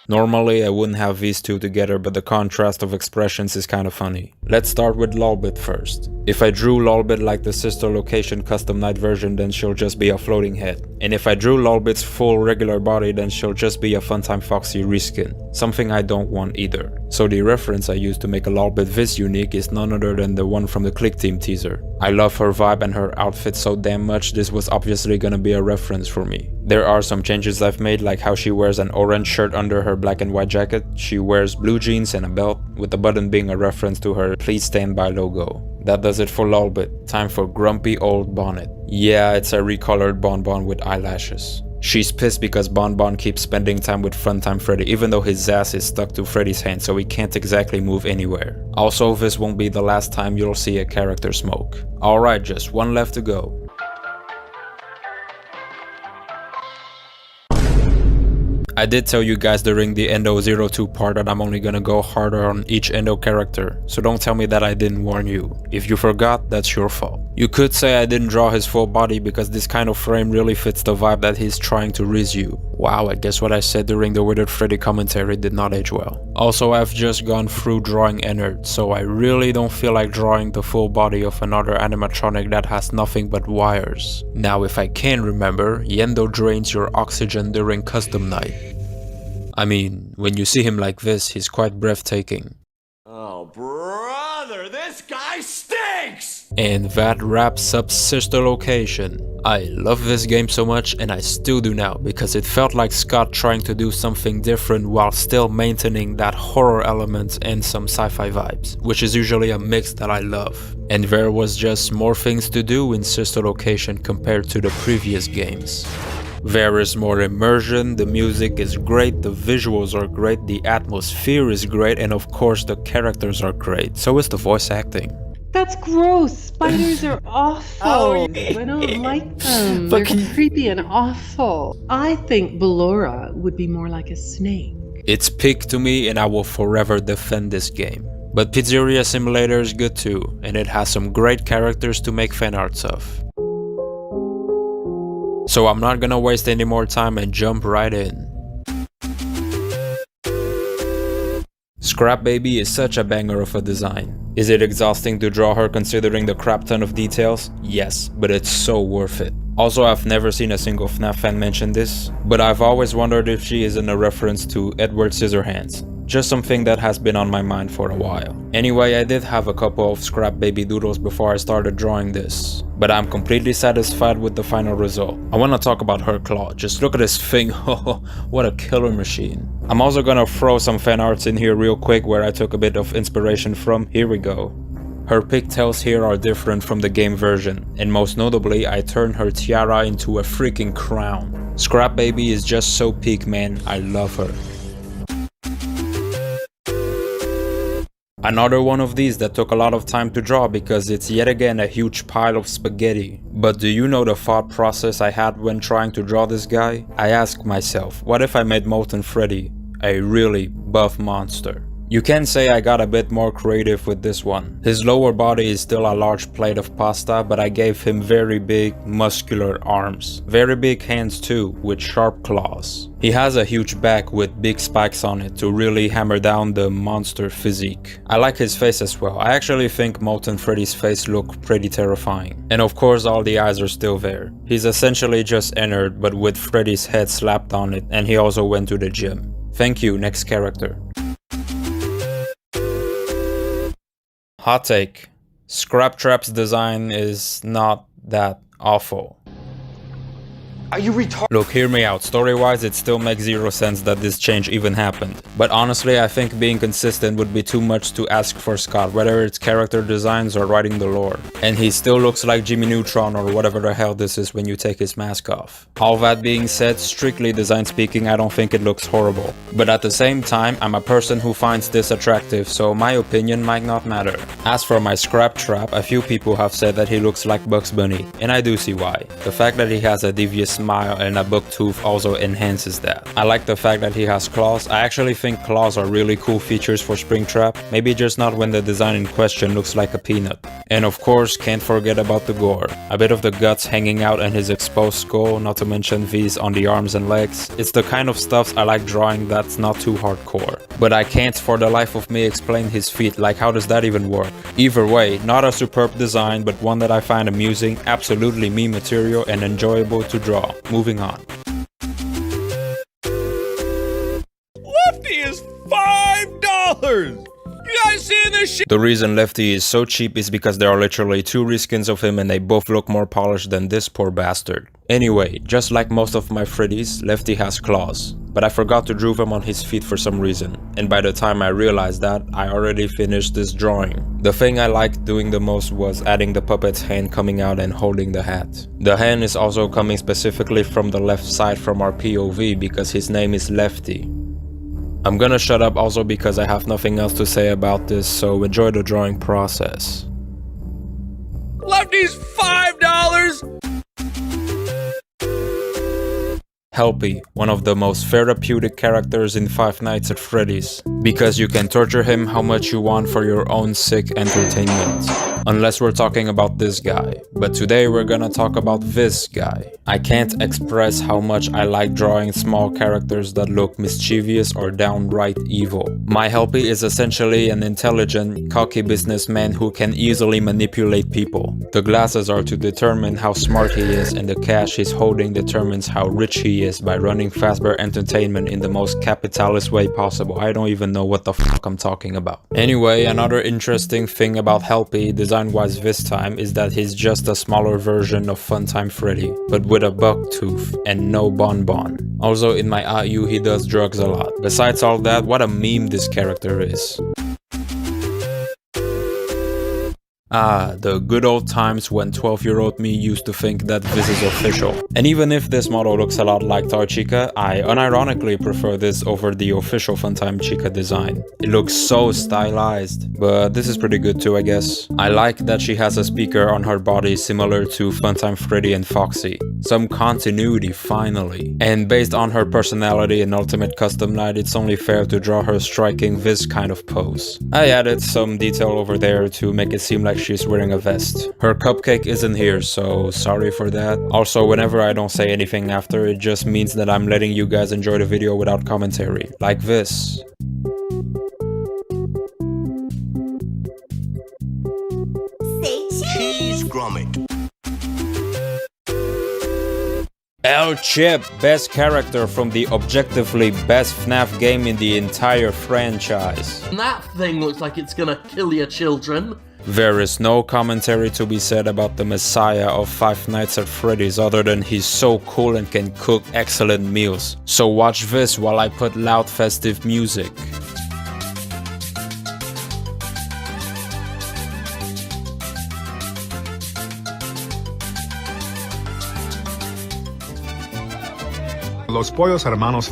Normally I wouldn't have these two together, but the contrast of expressions is kinda funny. Let's start with Lolbit first. If I drew Lolbit like the sister location custom night version, then she'll just be a floating head. And if I drew Lolbit's full regular body, then she'll just be a Funtime Foxy reskin. Something I don't want either. So the reference I used to make a Lolbit this unique is none other than the one from the Click Team teaser. I love her vibe and her outfit so damn much, this was obviously gonna be a reference for me. There are some changes I've made, like how she wears an orange shirt under her black and white jacket. She wears blue jeans and a belt, with the button being a reference to her Please Stand By logo. That does it for Lolbit. Time for Grumpy Old Bonnet. Yeah, it's a recolored Bonbon with eyelashes. She's pissed because Bonbon keeps spending time with Funtime Freddy, even though his ass is stuck to Freddy's hand, so he can't exactly move anywhere. Also, this won't be the last time you'll see a character smoke. Alright, just one left to go. I did tell you guys during the Endo 02 part that I'm only gonna go harder on each Endo character, so don't tell me that I didn't warn you. If you forgot, that's your fault. You could say I didn't draw his full body because this kind of frame really fits the vibe that he's trying to raise you. Wow, I guess what I said during the Withered Freddy commentary did not age well. Also, I've just gone through drawing Ennard, so I really don't feel like drawing the full body of another animatronic that has nothing but wires. Now, if I can remember, Yendo drains your oxygen during custom night. I mean, when you see him like this, he's quite breathtaking. Oh, brother, this guy stinks! And that wraps up Sister Location. I love this game so much, and I still do now, because it felt like Scott trying to do something different while still maintaining that horror element and some sci-fi vibes, which is usually a mix that I love. And there was just more things to do in Sister Location compared to the previous games. There is more immersion, the music is great, the visuals are great, the atmosphere is great, and of course the characters are great, so is the voice acting. That's gross. Spiders are awful. I don't like them. They're creepy and awful. I think Ballora would be more like a snake. It's peak to me and I will forever defend this game. But Pizzeria Simulator is good too, and it has some great characters to make fan arts of. So I'm not gonna waste any more time and jump right in. Scrap Baby is such a banger of a design. Is it exhausting to draw her considering the crap ton of details? Yes, but it's so worth it. Also, I've never seen a single FNAF fan mention this, but I've always wondered if she isn't a reference to Edward Scissorhands. Just something that has been on my mind for a while. Anyway, I did have a couple of Scrap Baby doodles before I started drawing this, but I'm completely satisfied with the final result. I want to talk about her claw. Just look at this thing. What a killer machine. I'm also gonna throw some fan arts in here real quick where I took a bit of inspiration from. Here we go. Her pigtails here are different from the game version, and most notably I turned her tiara into a freaking crown. Scrap Baby is just so peak, man. I love her. Another one of these that took a lot of time to draw because it's yet again a huge pile of spaghetti. But do you know the thought process I had when trying to draw this guy? I asked myself, what if I made Molten Freddy a really buff monster? You can say I got a bit more creative with this one. His lower body is still a large plate of pasta, but I gave him very big, muscular arms. Very big hands too, with sharp claws. He has a huge back with big spikes on it to really hammer down the monster physique. I like his face as well. I actually think Molten Freddy's face looked pretty terrifying. And of course all the eyes are still there. He's essentially just Ennard, but with Freddy's head slapped on it, and he also went to the gym. Thank you, next character. Hot take. Scrap Trap's design is not that awful. Are you retarded? Look, hear me out. Story-wise, it still makes zero sense that this change even happened. But honestly, I think being consistent would be too much to ask for Scott, whether it's character designs or writing the lore. And he still looks like Jimmy Neutron or whatever the hell this is when you take his mask off. All that being said, strictly design speaking, I don't think it looks horrible. But at the same time, I'm a person who finds this attractive, so my opinion might not matter. As for my scrap trap, a few people have said that he looks like Bugs Bunny, and I do see why. The fact that he has a devious smile and a buck tooth also enhances that. I like the fact that he has claws. I actually think claws are really cool features for Springtrap, maybe just not when the design in question looks like a peanut. And of course, can't forget about the gore. A bit of the guts hanging out and his exposed skull, not to mention these on the arms and legs. It's the kind of stuff I like drawing that's not too hardcore. But I can't for the life of me explain his feet, like how does that even work? Either way, not a superb design, but one that I find amusing, absolutely me material and enjoyable to draw. Moving on. Lefty is $5! You guys seeing this shit? The reason Lefty is so cheap is because there are literally 2 reskins of him and they both look more polished than this poor bastard. Anyway, just like most of my Freddys, Lefty has claws. But I forgot to draw them on his feet for some reason. And by the time I realized that, I already finished this drawing. The thing I liked doing the most was adding the puppet's hand coming out and holding the hat. The hand is also coming specifically from the left side from our POV because his name is Lefty. I'm gonna shut up also because I have nothing else to say about this, so enjoy the drawing process. Lefty's $5! Helpy, one of the most therapeutic characters in Five Nights at Freddy's, because you can torture him how much you want for your own sick entertainment. Unless we're talking about this guy, but today we're gonna talk about this guy. I can't express how much I like drawing small characters that look mischievous or downright evil. My Helpy is essentially an intelligent, cocky businessman who can easily manipulate people. The glasses are to determine how smart he is, and the cash he's holding determines how rich he is by running Fazbear Entertainment in the most capitalist way possible. I don't even know what the fuck I'm talking about. Anyway, another interesting thing about Helpy, design-wise this time, is that he's just a smaller version of Funtime Freddy, but with a buck tooth and no bonbon. Also, in my AU, he does drugs a lot. Besides all that, what a meme this character is. Ah, the good old times when 12-year-old me used to think that this is official. And even if this model looks a lot like Toy Chica, I unironically prefer this over the official Funtime Chica design. It looks so stylized, but this is pretty good too, I guess. I like that she has a speaker on her body similar to Funtime Freddy and Foxy. Some continuity, finally. And based on her personality in Ultimate Custom Night, it's only fair to draw her striking this kind of pose. I added some detail over there to make it seem like she's wearing a vest. Her cupcake isn't here, so sorry for that. Also, whenever I don't say anything after, it just means that I'm letting you guys enjoy the video without commentary. Like this. Say cheese, Gromit. El Chip, best character from the objectively best FNAF game in the entire franchise. That thing looks like it's gonna kill your children. There is no commentary to be said about the messiah of Five Nights at Freddy's other than he's so cool and can cook excellent meals. So watch this while I put loud festive music. Los pollos hermanos.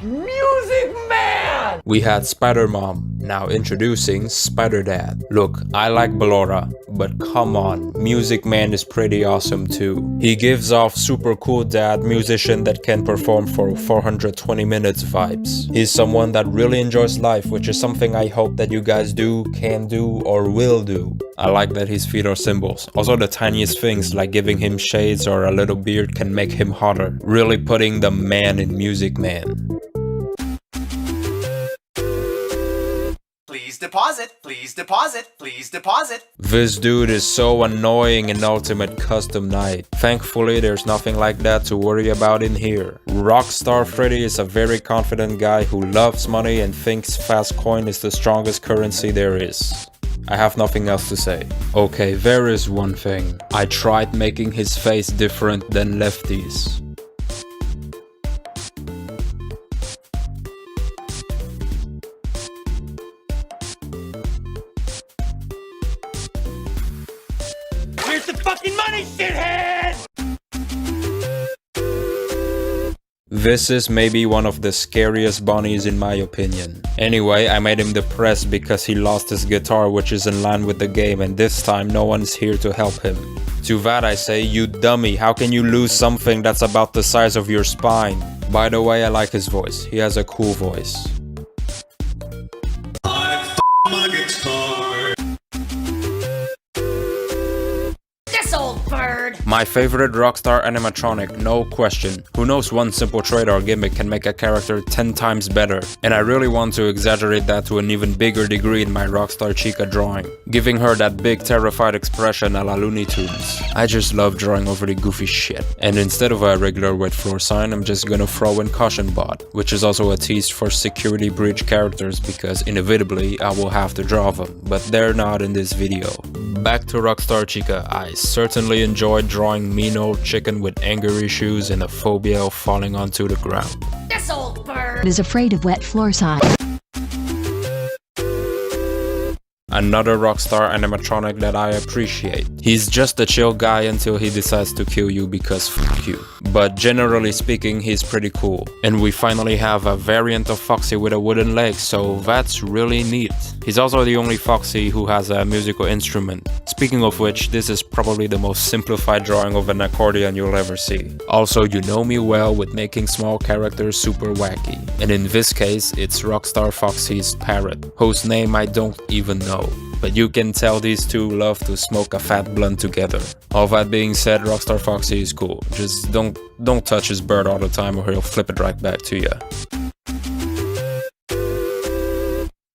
Music Man! We had Spider Mom, now introducing Spider Dad. Look, I like Ballora, but come on, Music Man is pretty awesome too. He gives off super cool dad musician that can perform for 420 minutes vibes. He's someone that really enjoys life, which is something I hope that you guys do, can do, or will do. I like that his feet are symbols. Also the tiniest things like giving him shades or a little beard can make him hotter. Really putting the man in Music Man. Please deposit, please deposit, please deposit. This dude is so annoying in Ultimate Custom Night. Thankfully, there's nothing like that to worry about in here. Rockstar Freddy is a very confident guy who loves money and thinks fast coin is the strongest currency there is. I have nothing else to say. Okay, there is one thing. I tried making his face different than Lefty's. Here's the fucking money, shithead! This is maybe one of the scariest bunnies in my opinion. Anyway, I made him depressed because he lost his guitar, which is in line with the game, and this time no one's here to help him. To that I say, you dummy, how can you lose something that's about the size of your spine? By the way, I like his voice. He has a cool voice. Old bird. My favorite Rockstar animatronic, no question. Who knows, one simple trait or gimmick can make a character 10 times better. And I really want to exaggerate that to an even bigger degree in my Rockstar Chica drawing, giving her that big terrified expression a la Looney Tunes. I just love drawing over the goofy shit. And instead of a regular wet floor sign, I'm just gonna throw in Caution Bot, which is also a tease for security breach characters because inevitably I will have to draw them, but they're not in this video. Back to Rockstar Chica, I certainly enjoyed drawing mean old chicken with anger issues and a phobia of falling onto the ground. This old bird is afraid of wet floor signs. Another Rockstar animatronic that I appreciate. He's just a chill guy until he decides to kill you because fuck you. But generally speaking, he's pretty cool. And we finally have a variant of Foxy with a wooden leg, so that's really neat. He's also the only Foxy who has a musical instrument. Speaking of which, this is probably the most simplified drawing of an accordion you'll ever see. Also, you know me well with making small characters super wacky. And in this case, it's Rockstar Foxy's parrot, whose name I don't even know. But you can tell these two love to smoke a fat blunt together. All that being said, Rockstar Foxy is cool. Just don't touch his bird all the time or he'll flip it right back to ya.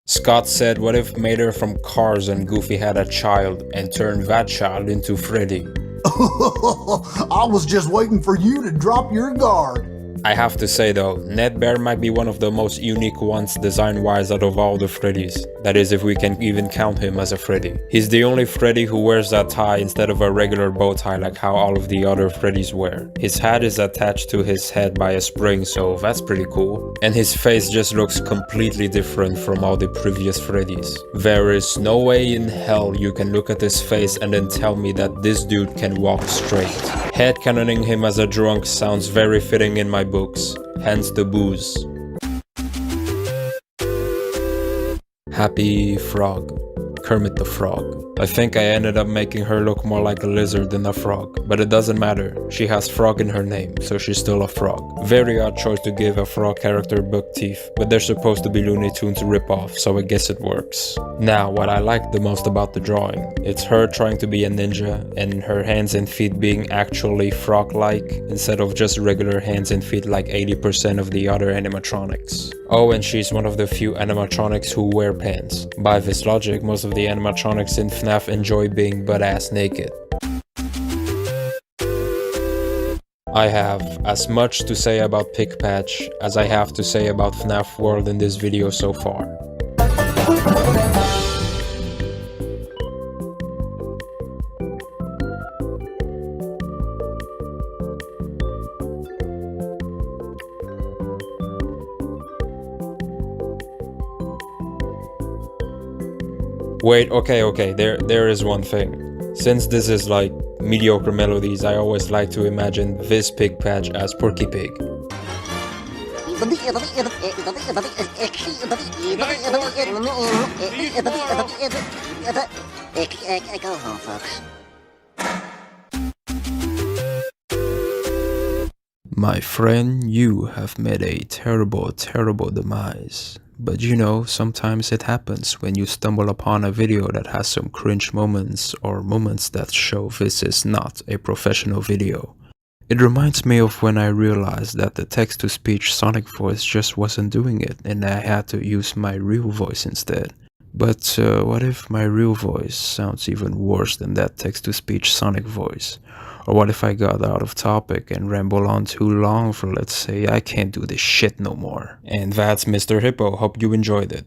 Scott said, what if Mater from Cars and Goofy had a child and turned that child into Freddy? I was just waiting for you to drop your guard. I have to say though, Ned Bear might be one of the most unique ones design-wise out of all the Freddys. That is, if we can even count him as a Freddy. He's the only Freddy who wears that tie instead of a regular bow tie like how all of the other Freddys wear. His hat is attached to his head by a spring, so that's pretty cool. And his face just looks completely different from all the previous Freddys. There is no way in hell you can look at his face and then tell me that this dude can walk straight. Headcanoning him as a drunk sounds very fitting in my books, hence the booze. Happy Frog. Kermit the Frog. I think I ended up making her look more like a lizard than a frog, but it doesn't matter. She has frog in her name, so she's still a frog. Very odd choice to give a frog character buck teeth, but they're supposed to be Looney Tunes rip-off, so I guess it works. Now, what I like the most about the drawing, it's her trying to be a ninja, and her hands and feet being actually frog-like, instead of just regular hands and feet like 80% of the other animatronics. Oh, and she's one of the few animatronics who wear pants. By this logic, most of the animatronics in FNAF enjoy being butt-ass naked. I have as much to say about Pick Patch as I have to say about FNAF World in this video so far. Wait, okay, there is one thing. Since this is like mediocre melodies, I always like to imagine this Pig Patch as Porky Pig. Go home, folks. My friend, you have met a terrible, terrible demise. But you know, sometimes it happens when you stumble upon a video that has some cringe moments or moments that show this is not a professional video. It reminds me of when I realized that the text-to-speech Sonic voice just wasn't doing it and I had to use my real voice instead. But what if my real voice sounds even worse than that text-to-speech Sonic voice? Or what if I got out of topic and ramble on too long for, let's say, I can't do this shit no more. And that's Mr. Hippo, hope you enjoyed it.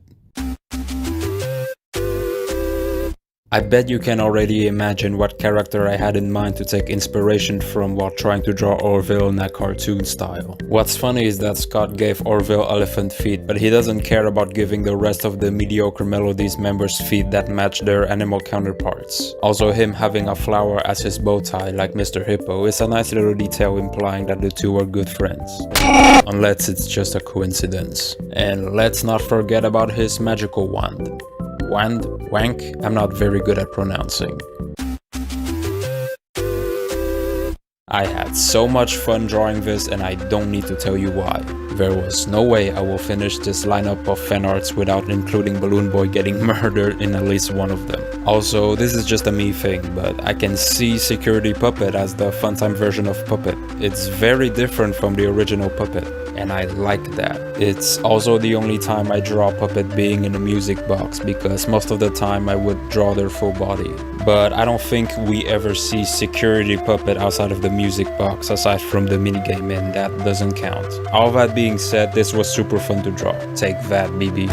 I bet you can already imagine what character I had in mind to take inspiration from while trying to draw Orville in that cartoon style. What's funny is that Scott gave Orville elephant feet, but he doesn't care about giving the rest of the mediocre Melodies members feet that match their animal counterparts. Also, him having a flower as his bow tie like Mr. Hippo is a nice little detail implying that the two are good friends. Unless it's just a coincidence. And let's not forget about his magical wand. Wank? I'm not very good at pronouncing. I had so much fun drawing this and I don't need to tell you why. There was no way I will finish this lineup of fan arts without including Balloon Boy getting murdered in at least one of them. Also, this is just a me thing, but I can see Security Puppet as the Funtime version of Puppet. It's very different from the original Puppet, and I like that. It's also the only time I draw Puppet being in a music box, because most of the time I would draw their full body. But I don't think we ever see Security Puppet outside of the music box, aside from the minigame, and that doesn't count. All that being said, this was super fun to draw. Take that, BB.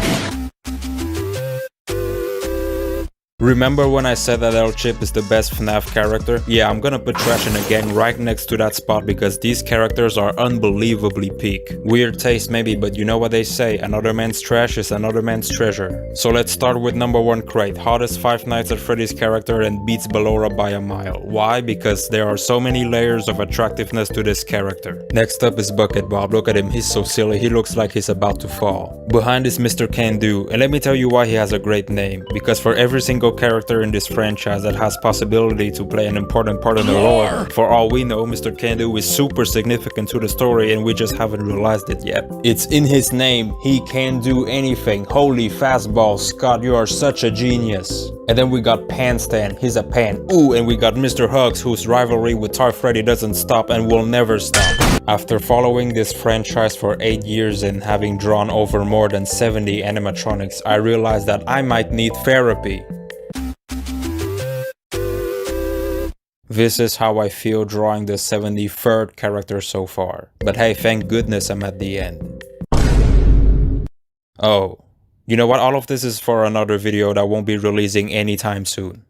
Remember when I said that El Chip is the best FNAF character? Yeah, I'm gonna put Trash in a gang right next to that spot because these characters are unbelievably peak. Weird taste maybe, but you know what they say, another man's trash is another man's treasure. So let's start with number 1 crate, hottest Five Nights at Freddy's character and beats Ballora by a mile. Why? Because there are so many layers of attractiveness to this character. Next up is Bucket Bob. Look at him, he's so silly, he looks like he's about to fall. Behind is Mr. Can Do, and let me tell you why he has a great name. Because for every single character in this franchise that has possibility to play an important part in the lore, for all we know, Mr. Can Do is super significant to the story and we just haven't realized it yet. It's in his name, he can do anything. Holy fastball, Scott, you are such a genius. And then we got Pan Stan, he's a pan. Ooh, and we got Mr. Hugs, whose rivalry with Tar Freddy doesn't stop and will never stop. After following this franchise for 8 years and having drawn over more than 70 animatronics, I realized that I might need therapy. This is how I feel drawing the 73rd character so far. But hey, thank goodness I'm at the end. Oh, you know what? All of this is for another video that won't be releasing anytime soon.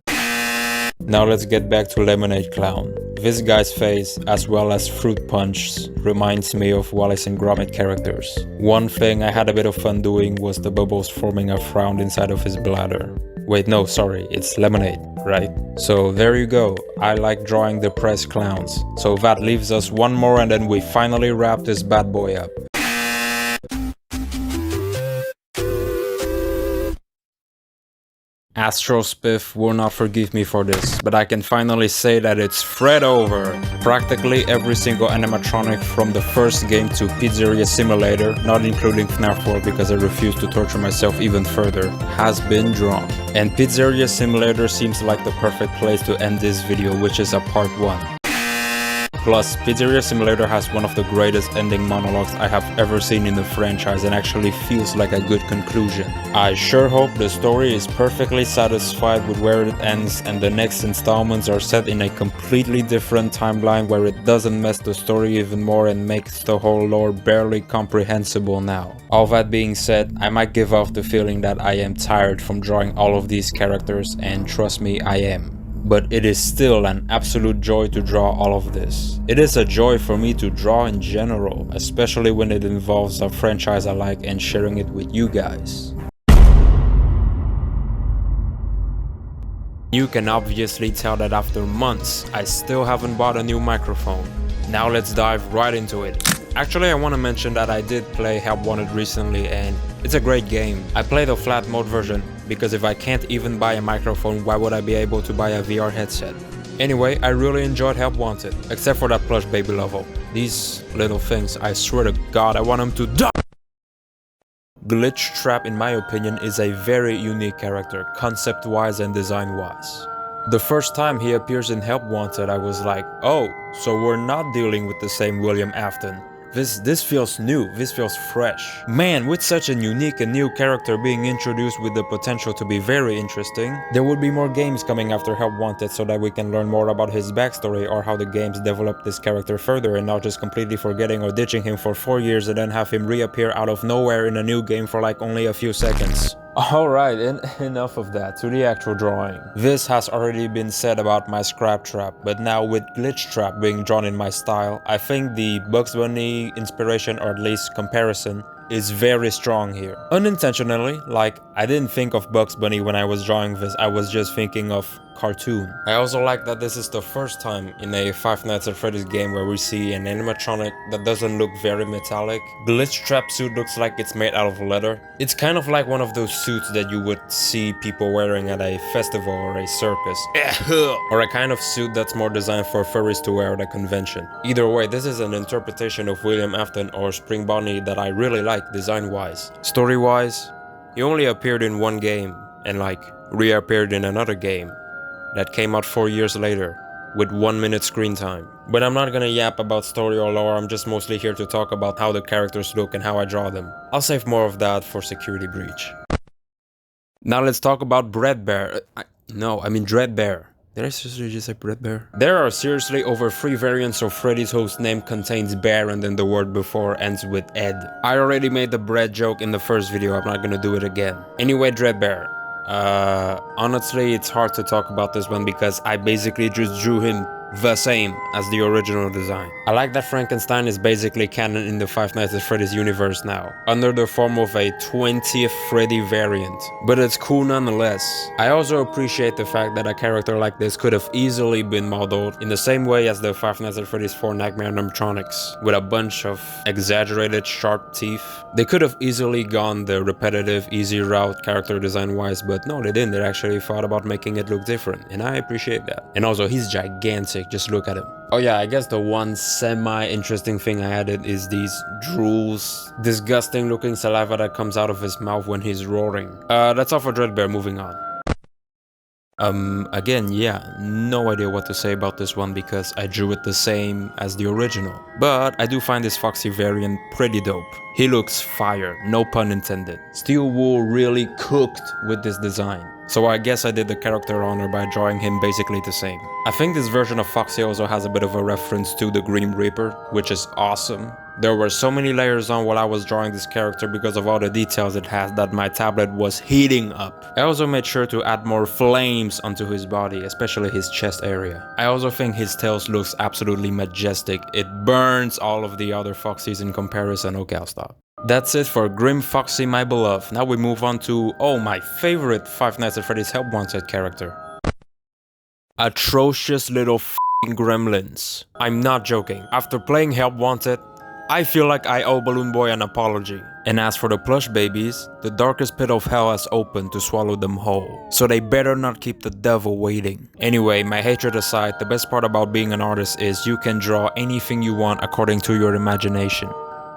Now let's get back to Lemonade Clown. This guy's face, as well as Fruit Punch, reminds me of Wallace and Gromit characters. One thing I had a bit of fun doing was the bubbles forming a frown inside of his bladder. Wait, no, sorry, it's lemonade, right? So there you go, I like drawing depressed clowns. So that leaves us one more and then we finally wrap this bad boy up. Astro Spiff will not forgive me for this, but I can finally say that it's Fred over. Practically every single animatronic from the first game to Pizzeria Simulator, not including FNAF World because I refuse to torture myself even further, has been drawn. And Pizzeria Simulator seems like the perfect place to end this video, which is a part 1. Plus, Pizzeria Simulator has one of the greatest ending monologues I have ever seen in the franchise and actually feels like a good conclusion. I sure hope the story is perfectly satisfied with where it ends and the next installments are set in a completely different timeline where it doesn't mess the story even more and makes the whole lore barely comprehensible now. All that being said, I might give off the feeling that I am tired from drawing all of these characters, and trust me, I am. But it is still an absolute joy to draw all of this. It is a joy for me to draw in general, especially when it involves a franchise I like and sharing it with you guys. You can obviously tell that after months, I still haven't bought a new microphone. Now let's dive right into it. Actually, I want to mention that I did play Help Wanted recently and it's a great game. I played the flat mode version because if I can't even buy a microphone, why would I be able to buy a VR headset? Anyway, I really enjoyed Help Wanted, except for that plush baby level. These little things, I swear to God, I want them to die! Glitch Trap, in my opinion, is a very unique character, concept-wise and design-wise. The first time he appears in Help Wanted, I was like, oh, so we're not dealing with the same William Afton. This feels new, this feels fresh. Man, with such a unique and new character being introduced with the potential to be very interesting, there would be more games coming after Help Wanted so that we can learn more about his backstory or how the games developed this character further and not just completely forgetting or ditching him for 4 years and then have him reappear out of nowhere in a new game for like only a few seconds. Alright, enough of that, to the actual drawing. This has already been said about my scrap trap, but now with glitch trap being drawn in my style, I think the Bugs Bunny inspiration, or at least comparison, is very strong here. Unintentionally, like, I didn't think of Bugs Bunny when I was drawing this, I was just thinking of cartoon. I also like that this is the first time in a Five Nights at Freddy's game where we see an animatronic that doesn't look very metallic. Glitch trap suit looks like it's made out of leather. It's kind of like one of those suits that you would see people wearing at a festival or a circus. Or a kind of suit that's more designed for furries to wear at a convention. Either way, this is an interpretation of William Afton or Spring Bonnie that I really like design-wise. Story-wise, he only appeared in one game and like reappeared in another game that came out 4 years later with 1 minute screen time. But I'm not gonna yap about story or lore, I'm just mostly here to talk about how the characters look and how I draw them. I'll save more of that for Security Breach. Now let's talk about Dreadbear. Dreadbear. Did I seriously just say Dreadbear? There are seriously over 3 variants of Freddy's whose name contains bear and then the word before ends with Ed. I already made the bread joke in the first video, I'm not gonna do it again. Anyway, Dreadbear. Honestly, it's hard to talk about this one because I basically just drew him the same as the original design. I like that Frankenstein is basically canon in the Five Nights at Freddy's universe now, under the form of a 20th Freddy variant, but it's cool nonetheless. I also appreciate the fact that a character like this could have easily been modeled in the same way as the Five Nights at Freddy's 4 Nightmare animatronics, with a bunch of exaggerated sharp teeth. They could have easily gone the repetitive, easy route character design wise, but no, they didn't. They actually thought about making it look different, and I appreciate that. And also, he's gigantic. Just look at him. Oh yeah, I guess the one semi-interesting thing I added is these drools. Disgusting looking saliva that comes out of his mouth when he's roaring. That's all for Dreadbear, moving on. Again, yeah, no idea what to say about this one because I drew it the same as the original. But I do find this Foxy variant pretty dope. He looks fire, no pun intended. Steel Wool really cooked with this design. So I guess I did the character honor by drawing him basically the same. I think this version of Foxy also has a bit of a reference to the Grim Reaper, which is awesome. There were so many layers on while I was drawing this character because of all the details it has that my tablet was heating up. I also made sure to add more flames onto his body, especially his chest area. I also think his tails looks absolutely majestic. It burns all of the other Foxies in comparison. Okay, I'll stop. That's it for Grim Foxy, my beloved. Now we move on to, my favorite Five Nights at Freddy's Help Wanted character. Atrocious little f***ing gremlins. I'm not joking. After playing Help Wanted, I feel like I owe Balloon Boy an apology. And as for the plush babies, the darkest pit of hell has opened to swallow them whole. So they better not keep the devil waiting. Anyway, my hatred aside, the best part about being an artist is you can draw anything you want according to your imagination.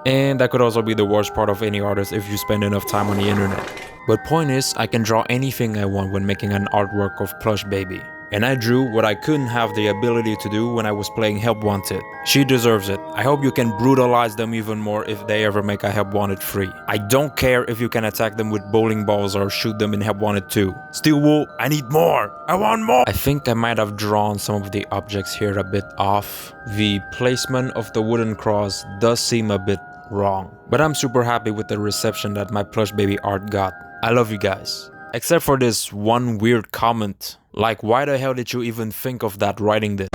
And that could also be the worst part of any artist if you spend enough time on the internet. But point is, I can draw anything I want when making an artwork of Plush Baby. And I drew what I couldn't have the ability to do when I was playing Help Wanted. She deserves it. I hope you can brutalize them even more if they ever make a Help Wanted 3. I don't care if you can attack them with bowling balls or shoot them in Help Wanted 2. Steel Wool, I need more! I want more! I think I might have drawn some of the objects here a bit off. The placement of the wooden cross does seem a bit wrong. But I'm super happy with the reception that my Plush Baby art got. I love you guys. Except for this one weird comment. Like, why the hell did you even think of that writing this?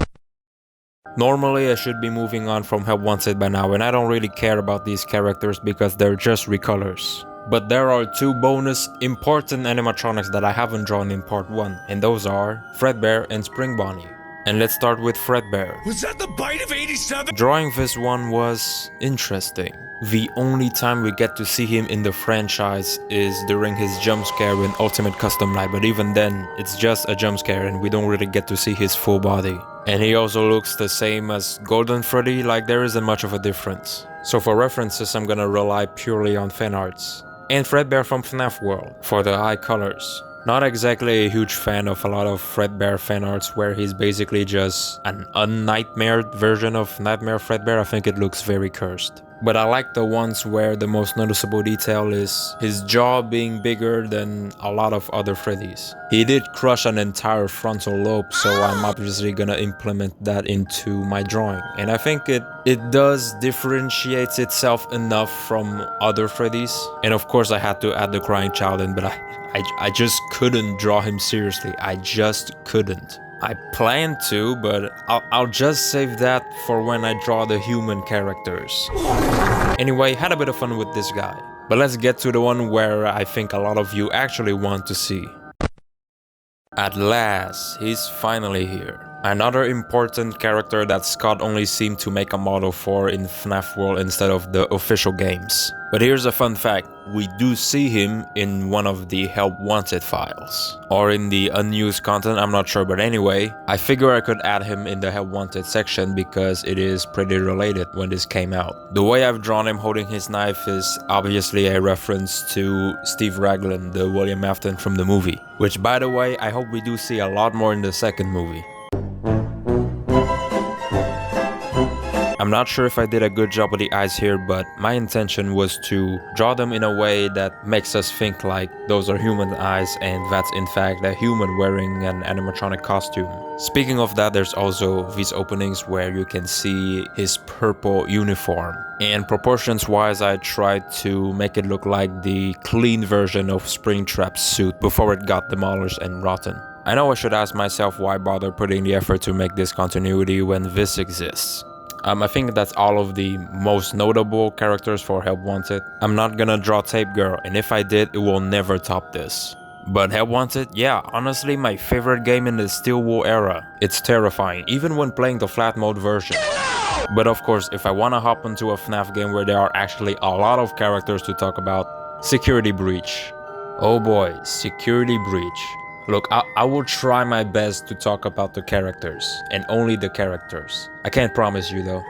Normally I should be moving on from Help Wanted by now, and I don't really care about these characters because they're just recolors. But there are 2 bonus important animatronics that I haven't drawn in part 1, and those are Fredbear and Spring Bonnie. And let's start with Fredbear. Was that the bite of 87? Drawing this one was interesting. The only time we get to see him in the franchise is during his jump scare in Ultimate Custom Night, but even then, it's just a jump scare and we don't really get to see his full body. And he also looks the same as Golden Freddy, like there isn't much of a difference. So for references, I'm gonna rely purely on fan arts. And Fredbear from FNAF World, for the high colors. Not exactly a huge fan of a lot of Fredbear fan arts where he's basically just an unnightmared version of Nightmare Fredbear. I think it looks very cursed. but I like the ones where the most noticeable detail is his jaw being bigger than a lot of other Freddys. He did crush an entire frontal lobe, so I'm obviously gonna implement that into my drawing. And I think it does differentiate itself enough from other Freddys. And of course I had to add the crying child in, but I just couldn't draw him seriously. I just couldn't. I plan to, but I'll just save that for when I draw the human characters. Anyway, had a bit of fun with this guy. But let's get to the one where I think a lot of you actually want to see. At last, he's finally here. Another important character that Scott only seemed to make a model for in FNAF World instead of the official games. But here's a fun fact, we do see him in one of the Help Wanted files. Or in the unused content, I'm not sure, but anyway, I figure I could add him in the Help Wanted section because it is pretty related when this came out. The way I've drawn him holding his knife is obviously a reference to Steve Raglan, the William Afton from the movie. Which, by the way, I hope we do see a lot more in the second movie. I'm not sure if I did a good job with the eyes here, but my intention was to draw them in a way that makes us think like those are human eyes and that's in fact a human wearing an animatronic costume. Speaking of that, there's also these openings where you can see his purple uniform. And proportions wise, I tried to make it look like the clean version of Springtrap's suit before it got demolished and rotten. I know I should ask myself why bother putting the effort to make this continuity when this exists. I think that's all of the most notable characters for Help Wanted. I'm not gonna draw Tape Girl, and if I did, it will never top this. But Help Wanted, yeah, honestly my favorite game in the Steel Wool era. It's terrifying, even when playing the flat mode version. But of course, if I wanna hop into a FNAF game where there are actually a lot of characters to talk about, Security Breach. Oh boy, Security Breach. Look, I will try my best to talk about the characters, and only the characters. I can't promise you though.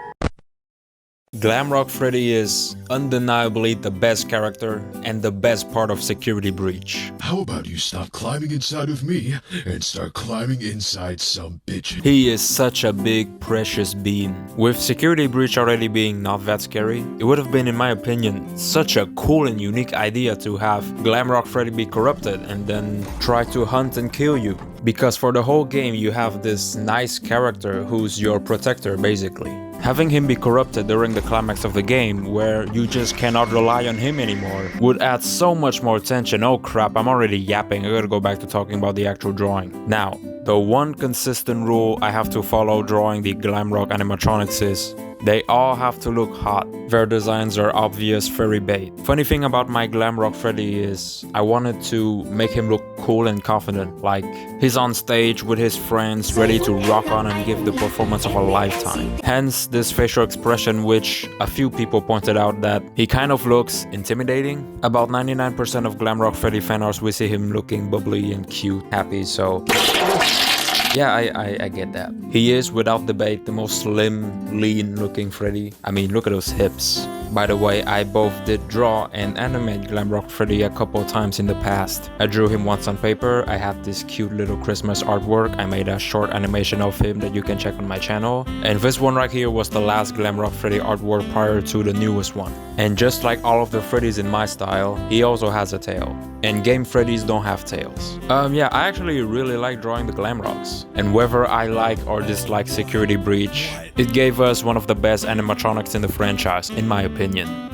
Glamrock Freddy is undeniably the best character and the best part of Security Breach. How about you stop climbing inside of me and start climbing inside some bitch? He is such a big, precious bean. With Security Breach already being not that scary, it would have been, in my opinion, such a cool and unique idea to have Glamrock Freddy be corrupted and then try to hunt and kill you. Because for the whole game you have this nice character who's your protector basically. Having him be corrupted during the climax of the game, where you just cannot rely on him anymore, would add so much more tension. Oh crap, I'm already yapping, I gotta go back to talking about the actual drawing. Now, the one consistent rule I have to follow drawing the Glamrock animatronics is, they all have to look hot. Their designs are obvious furry bait. Funny thing about my Glamrock Freddy is, I wanted to make him look cool and confident, like he's on stage with his friends ready to rock on and give the performance of a lifetime. Hence this facial expression, which a few people pointed out that he kind of looks intimidating. About 99% of Glamrock Freddy fan arts we see him looking bubbly and cute, happy, so yeah, I get that. He is, without debate, the most slim, lean looking Freddy. I mean, look at those hips. By the way, I both did draw and animate Glamrock Freddy a couple times in the past. I drew him once on paper, I had this cute little Christmas artwork, I made a short animation of him that you can check on my channel. And this one right here was the last Glamrock Freddy artwork prior to the newest one. And just like all of the Freddys in my style, he also has a tail. And game Freddys don't have tails. Yeah, I actually really like drawing the Glamrocks. And whether I like or dislike Security Breach, it gave us one of the best animatronics in the franchise, in my opinion.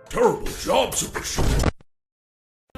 Terrible job, Super Shooter.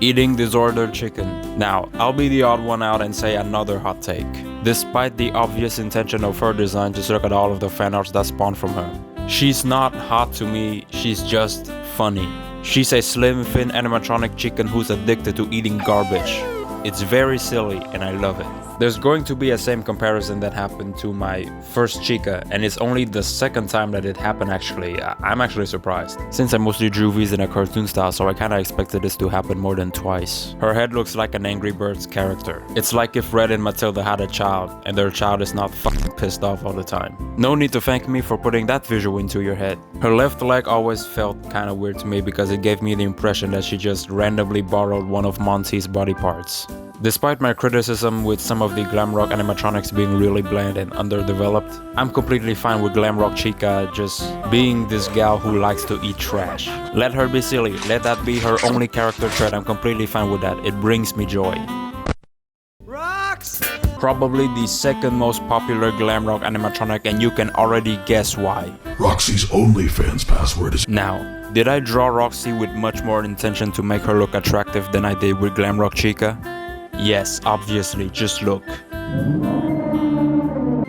Eating disordered chicken. Now, I'll be the odd one out and say another hot take. Despite the obvious intention of her design, just look at all of the fan arts that spawn from her. She's not hot to me, she's just funny. She's a slim, thin animatronic chicken who's addicted to eating garbage. It's very silly and I love it. There's going to be a same comparison that happened to my first Chica, and it's only the second time that it happened actually. I'm actually surprised, since I mostly drew these in a cartoon style, so I kinda expected this to happen more than twice. Her head looks like an Angry Birds character. It's like if Red and Matilda had a child, and their child is not fucking pissed off all the time. No need to thank me for putting that visual into your head. Her left leg always felt kinda weird to me because it gave me the impression that she just randomly borrowed one of Monty's body parts. Despite my criticism with some of the Glamrock animatronics being really bland and underdeveloped, I'm completely fine with Glamrock Chica just being this gal who likes to eat trash. Let her be silly, let that be her only character trait, I'm completely fine with that, it brings me joy. Probably the second most popular Glamrock animatronic, and you can already guess why. Roxy's OnlyFans password is... Now, did I draw Roxy with much more intention to make her look attractive than I did with Glamrock Chica? Yes, obviously, just look.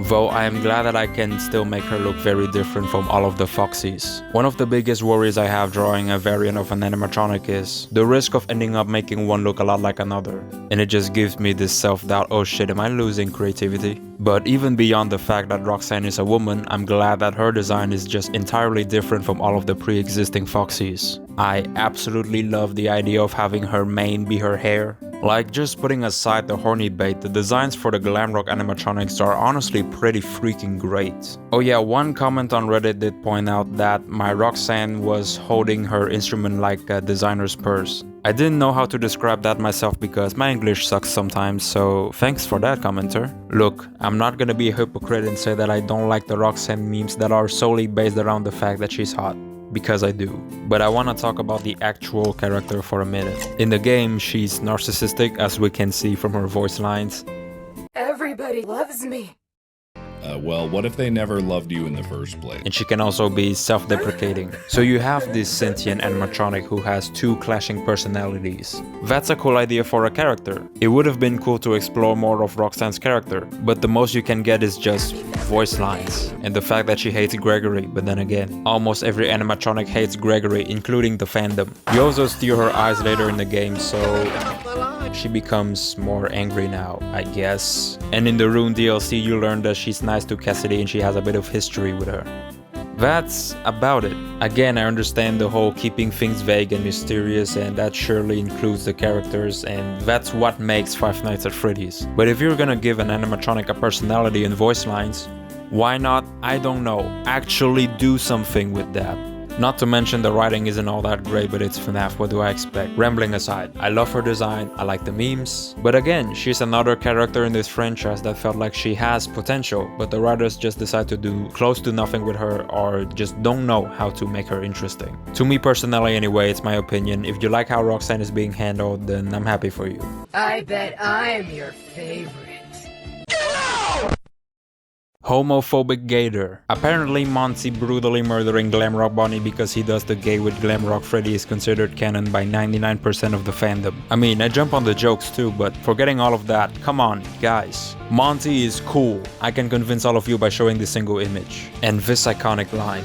Though I am glad that I can still make her look very different from all of the Foxies. One of the biggest worries I have drawing a variant of an animatronic is the risk of ending up making one look a lot like another. And it just gives me this self-doubt, oh shit, am I losing creativity? But even beyond the fact that Roxanne is a woman, I'm glad that her design is just entirely different from all of the pre-existing Foxies. I absolutely love the idea of having her mane be her hair. Like, just putting aside the horny bait, the designs for the Glamrock animatronics are honestly pretty freaking great. Oh yeah, one comment on Reddit did point out that my Roxanne was holding her instrument like a designer's purse. I didn't know how to describe that myself because my English sucks sometimes, so thanks for that, commenter. Look, I'm not gonna be a hypocrite and say that I don't like the Roxanne memes that are solely based around the fact that she's hot. Because I do. But I wanna talk about the actual character for a minute. In the game, she's narcissistic, as we can see from her voice lines. Everybody loves me. Well, what if they never loved you in the first place? And she can also be self-deprecating. So you have this sentient animatronic who has two clashing personalities. That's a cool idea for a character. It would have been cool to explore more of Roxanne's character, but the most you can get is just voice lines. And the fact that she hates Gregory, but then again, almost every animatronic hates Gregory, including the fandom. You also steal her eyes later in the game, so she becomes more angry now, I guess. And in the Rune DLC, you learn that she's nice to Cassidy and she has a bit of history with her. That's about it. Again, I understand the whole keeping things vague and mysterious, and that surely includes the characters, and that's what makes Five Nights at Freddy's. But if you're gonna give an animatronic a personality and voice lines, why not, I don't know, actually do something with that? Not to mention the writing isn't all that great, but it's FNAF, what do I expect? Rambling aside, I love her design, I like the memes, but again, she's another character in this franchise that felt like she has potential, but the writers just decide to do close to nothing with her or just don't know how to make her interesting. To me personally anyway, it's my opinion. If you like how Roxanne is being handled, then I'm happy for you. I bet I'm your favorite. Homophobic Gator. Apparently Monty brutally murdering Glamrock Bonnie because he does the gay with Glamrock Freddy is considered canon by 99% of the fandom. I mean, I jump on the jokes too, but forgetting all of that, come on, guys. Monty is cool. I can convince all of you by showing this single image. And this iconic line.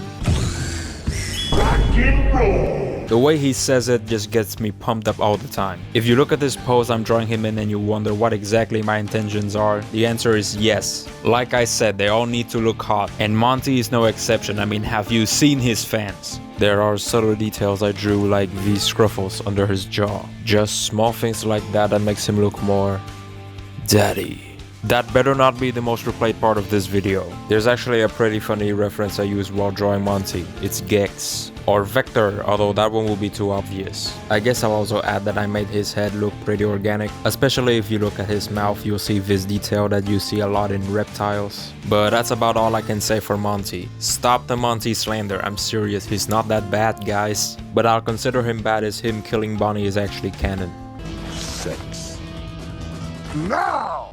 The way he says it just gets me pumped up all the time. If you look at this pose I'm drawing him in and you wonder what exactly my intentions are, the answer is yes. Like I said, they all need to look hot, and Monty is no exception. I mean, have you seen his fans? There are subtle details I drew, like these scruffles under his jaw. Just small things like that that makes him look more daddy. That better not be the most replayed part of this video. There's actually a pretty funny reference I used while drawing Monty. It's Gex. Or Vector, although that one will be too obvious. I guess I'll also add that I made his head look pretty organic. Especially if you look at his mouth, you'll see this detail that you see a lot in reptiles. But that's about all I can say for Monty. Stop the Monty slander, I'm serious, he's not that bad, guys. But I'll consider him bad as him killing Bonnie is actually canon. 6. Now!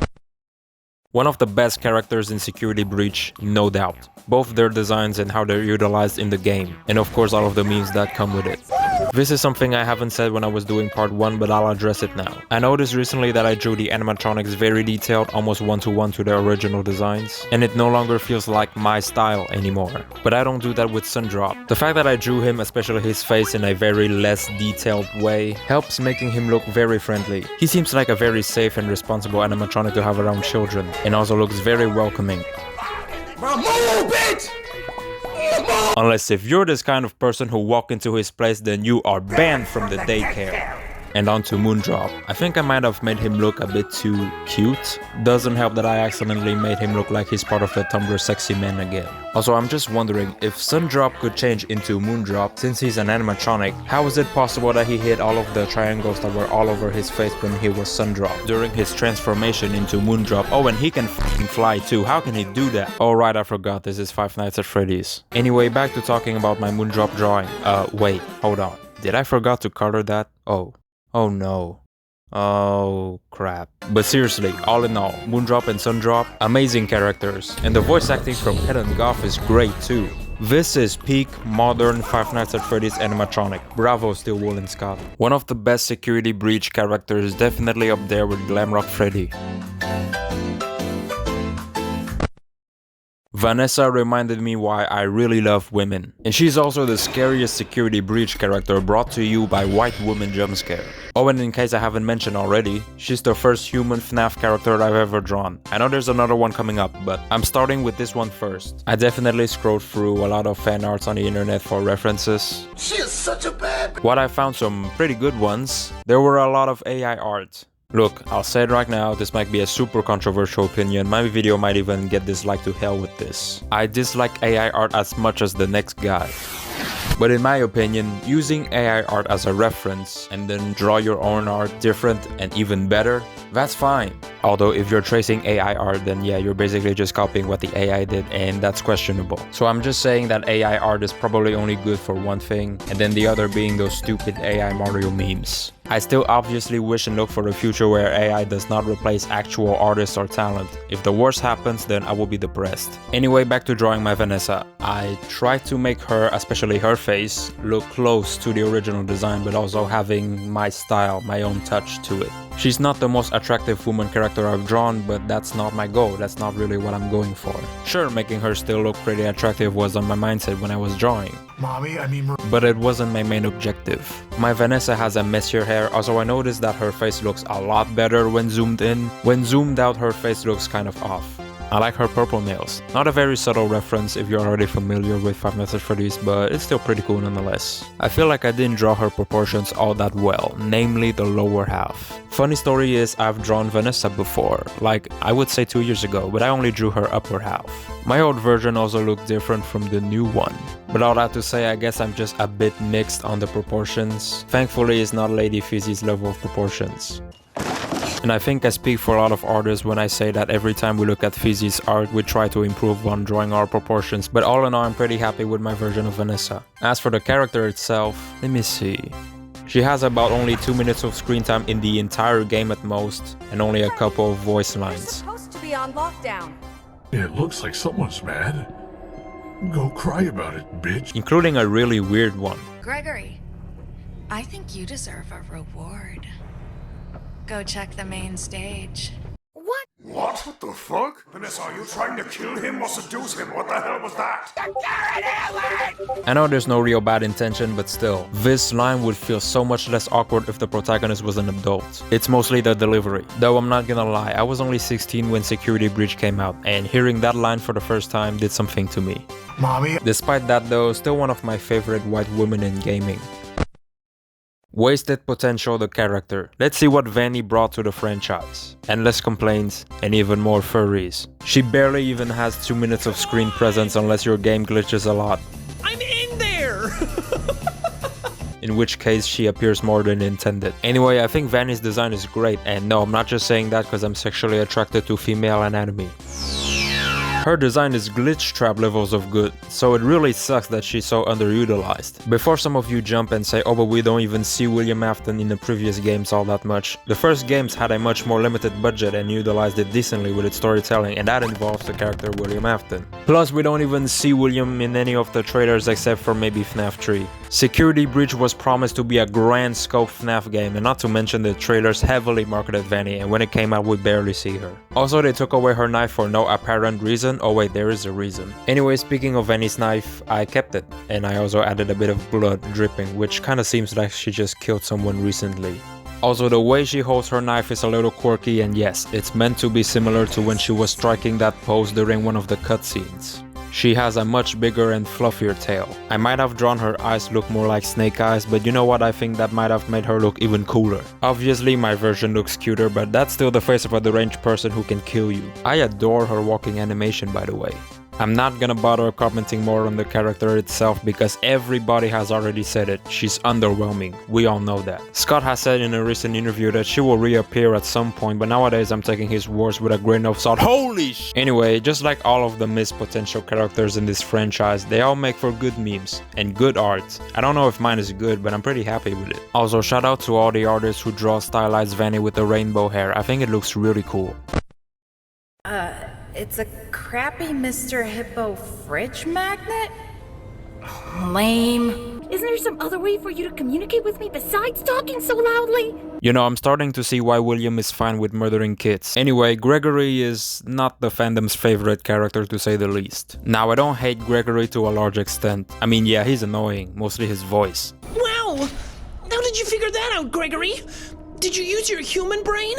One of the best characters in Security Breach, no doubt. Both their designs and how they're utilized in the game, and of course all of the memes that come with it. This is something I haven't said when I was doing part 1, but I'll address it now. I noticed recently that I drew the animatronics very detailed, almost one-to-one to their original designs, and it no longer feels like my style anymore. But I don't do that with Sundrop. The fact that I drew him, especially his face, in a very less detailed way, helps making him look very friendly. He seems like a very safe and responsible animatronic to have around children, and also looks very welcoming. Move, bitch! Unless if you're this kind of person who walk into his place, then you are banned from the daycare. And on to Moondrop. I think I might have made him look a bit too cute. Doesn't help that I accidentally made him look like he's part of the Tumblr sexy men again. Also, I'm just wondering, if Sundrop could change into Moondrop, since he's an animatronic, how is it possible that he hid all of the triangles that were all over his face when he was Sundrop during his transformation into Moondrop? Oh, and he can f***ing fly too. How can he do that? Oh right, I forgot, this is Five Nights at Freddy's. Anyway, back to talking about my Moondrop drawing. Wait, hold on. Did I forgot to color that? Oh no. Oh crap. But seriously, all in all, Moondrop and Sundrop, amazing characters. And the voice acting from Head and Goff is great too. This is peak modern Five Nights at Freddy's animatronic. Bravo Steel Wool and Scott. One of the best security breach characters, definitely up there with Glamrock Freddy. Vanessa reminded me why I really love women. And she's also the scariest security breach character brought to you by White Woman Jumpscare. Oh, and in case I haven't mentioned already, she's the first human FNAF character I've ever drawn. I know there's another one coming up, but I'm starting with this one first. I definitely scrolled through a lot of fan arts on the internet for references. She is such a bad... While I found some pretty good ones, there were a lot of AI art. Look, I'll say it right now, this might be a super controversial opinion, my video might even get disliked to hell with this. I dislike AI art as much as the next guy. But in my opinion, using AI art as a reference and then draw your own art different and even better, that's fine. Although if you're tracing AI art, then yeah, you're basically just copying what the AI did, and that's questionable. So I'm just saying that AI art is probably only good for one thing, and then the other being those stupid AI Mario memes. I still obviously wish and look for a future where AI does not replace actual artists or talent. If the worst happens, then I will be depressed. Anyway, back to drawing my Vanessa. I tried to make her, especially her face, look close to the original design, but also having my style, my own touch to it. She's not the most attractive woman character I've drawn, but that's not my goal, that's not really what I'm going for. Sure, making her still look pretty attractive was on my mindset when I was drawing. But it wasn't my main objective. My Vanessa has a messier hair, also I noticed that her face looks a lot better when zoomed in. When zoomed out, her face looks kind of off. I like her purple nails. Not a very subtle reference if you're already familiar with Five Nights at Freddy's, but it's still pretty cool nonetheless. I feel like I didn't draw her proportions all that well, namely the lower half. Funny story is, I've drawn Vanessa before, like I would say 2 years ago, but I only drew her upper half. My old version also looked different from the new one. But all that to say, I guess I'm just a bit mixed on the proportions. Thankfully, it's not Lady Fizzy's level of proportions. And I think I speak for a lot of artists when I say that every time we look at Fizzy's art, we try to improve on drawing our proportions, but all in all, I'm pretty happy with my version of Vanessa. As for the character itself, let me see. She has about only 2 minutes of screen time in the entire game at most, and only a couple of voice lines. We're supposed to be on lockdown. It looks like someone's mad. Go cry about it, bitch. Including a really weird one. Gregory, I think you deserve a reward. Go check the main stage. What? What the fuck? Vanessa, are you trying to kill him or seduce him? What the hell was that? I know there's no real bad intention, but still, this line would feel so much less awkward if the protagonist was an adult. It's mostly the delivery. Though I'm not gonna lie, I was only 16 when Security Breach came out, and hearing that line for the first time did something to me. Mommy. Despite that though, still one of my favorite white women in gaming. Wasted Potential the character. Let's see what Vanny brought to the franchise. Endless complaints and even more furries. She barely even has 2 minutes of screen presence unless your game glitches a lot. I'm in there! In which case she appears more than intended. Anyway, I think Vanny's design is great, and no, I'm not just saying that because I'm sexually attracted to female anatomy. Her design is glitch trap levels of good, so it really sucks that she's so underutilized. Before some of you jump and say, oh but we don't even see William Afton in the previous games all that much. The first games had a much more limited budget and utilized it decently with its storytelling, and that involves the character William Afton. Plus we don't even see William in any of the trailers except for maybe FNAF 3. Security Breach was promised to be a grand scope FNAF game, and not to mention the trailers heavily marketed Vanny, and when it came out we barely see her. Also they took away her knife for no apparent reason. Oh wait, there is a reason. Anyway, speaking of Vanny's knife, I kept it, and I also added a bit of blood dripping, which kinda seems like she just killed someone recently. Also, the way she holds her knife is a little quirky, and yes, it's meant to be similar to when she was striking that pose during one of the cutscenes. She has a much bigger and fluffier tail. I might have drawn her eyes look more like snake eyes, but you know what, I think that might have made her look even cooler. Obviously my version looks cuter, but that's still the face of a deranged person who can kill you. I adore her walking animation, by the way. I'm not gonna bother commenting more on the character itself because everybody has already said it. She's underwhelming. We all know that. Scott has said in a recent interview that she will reappear at some point, but nowadays I'm taking his words with a grain of salt. Holy sh! Anyway, just like all of the missed potential characters in this franchise, they all make for good memes and good art. I don't know if mine is good, but I'm pretty happy with it. Also, shout out to all the artists who draw stylized Vanny with the rainbow hair. I think it looks really cool. It's a crappy Mr. Hippo fridge magnet? Lame. Isn't there some other way for you to communicate with me besides talking so loudly? You know, I'm starting to see why William is fine with murdering kids. Anyway, Gregory is not the fandom's favorite character to say the least. Now, I don't hate Gregory to a large extent. I mean, yeah, he's annoying, mostly his voice. Wow! How did you figure that out, Gregory? Did you use your human brain?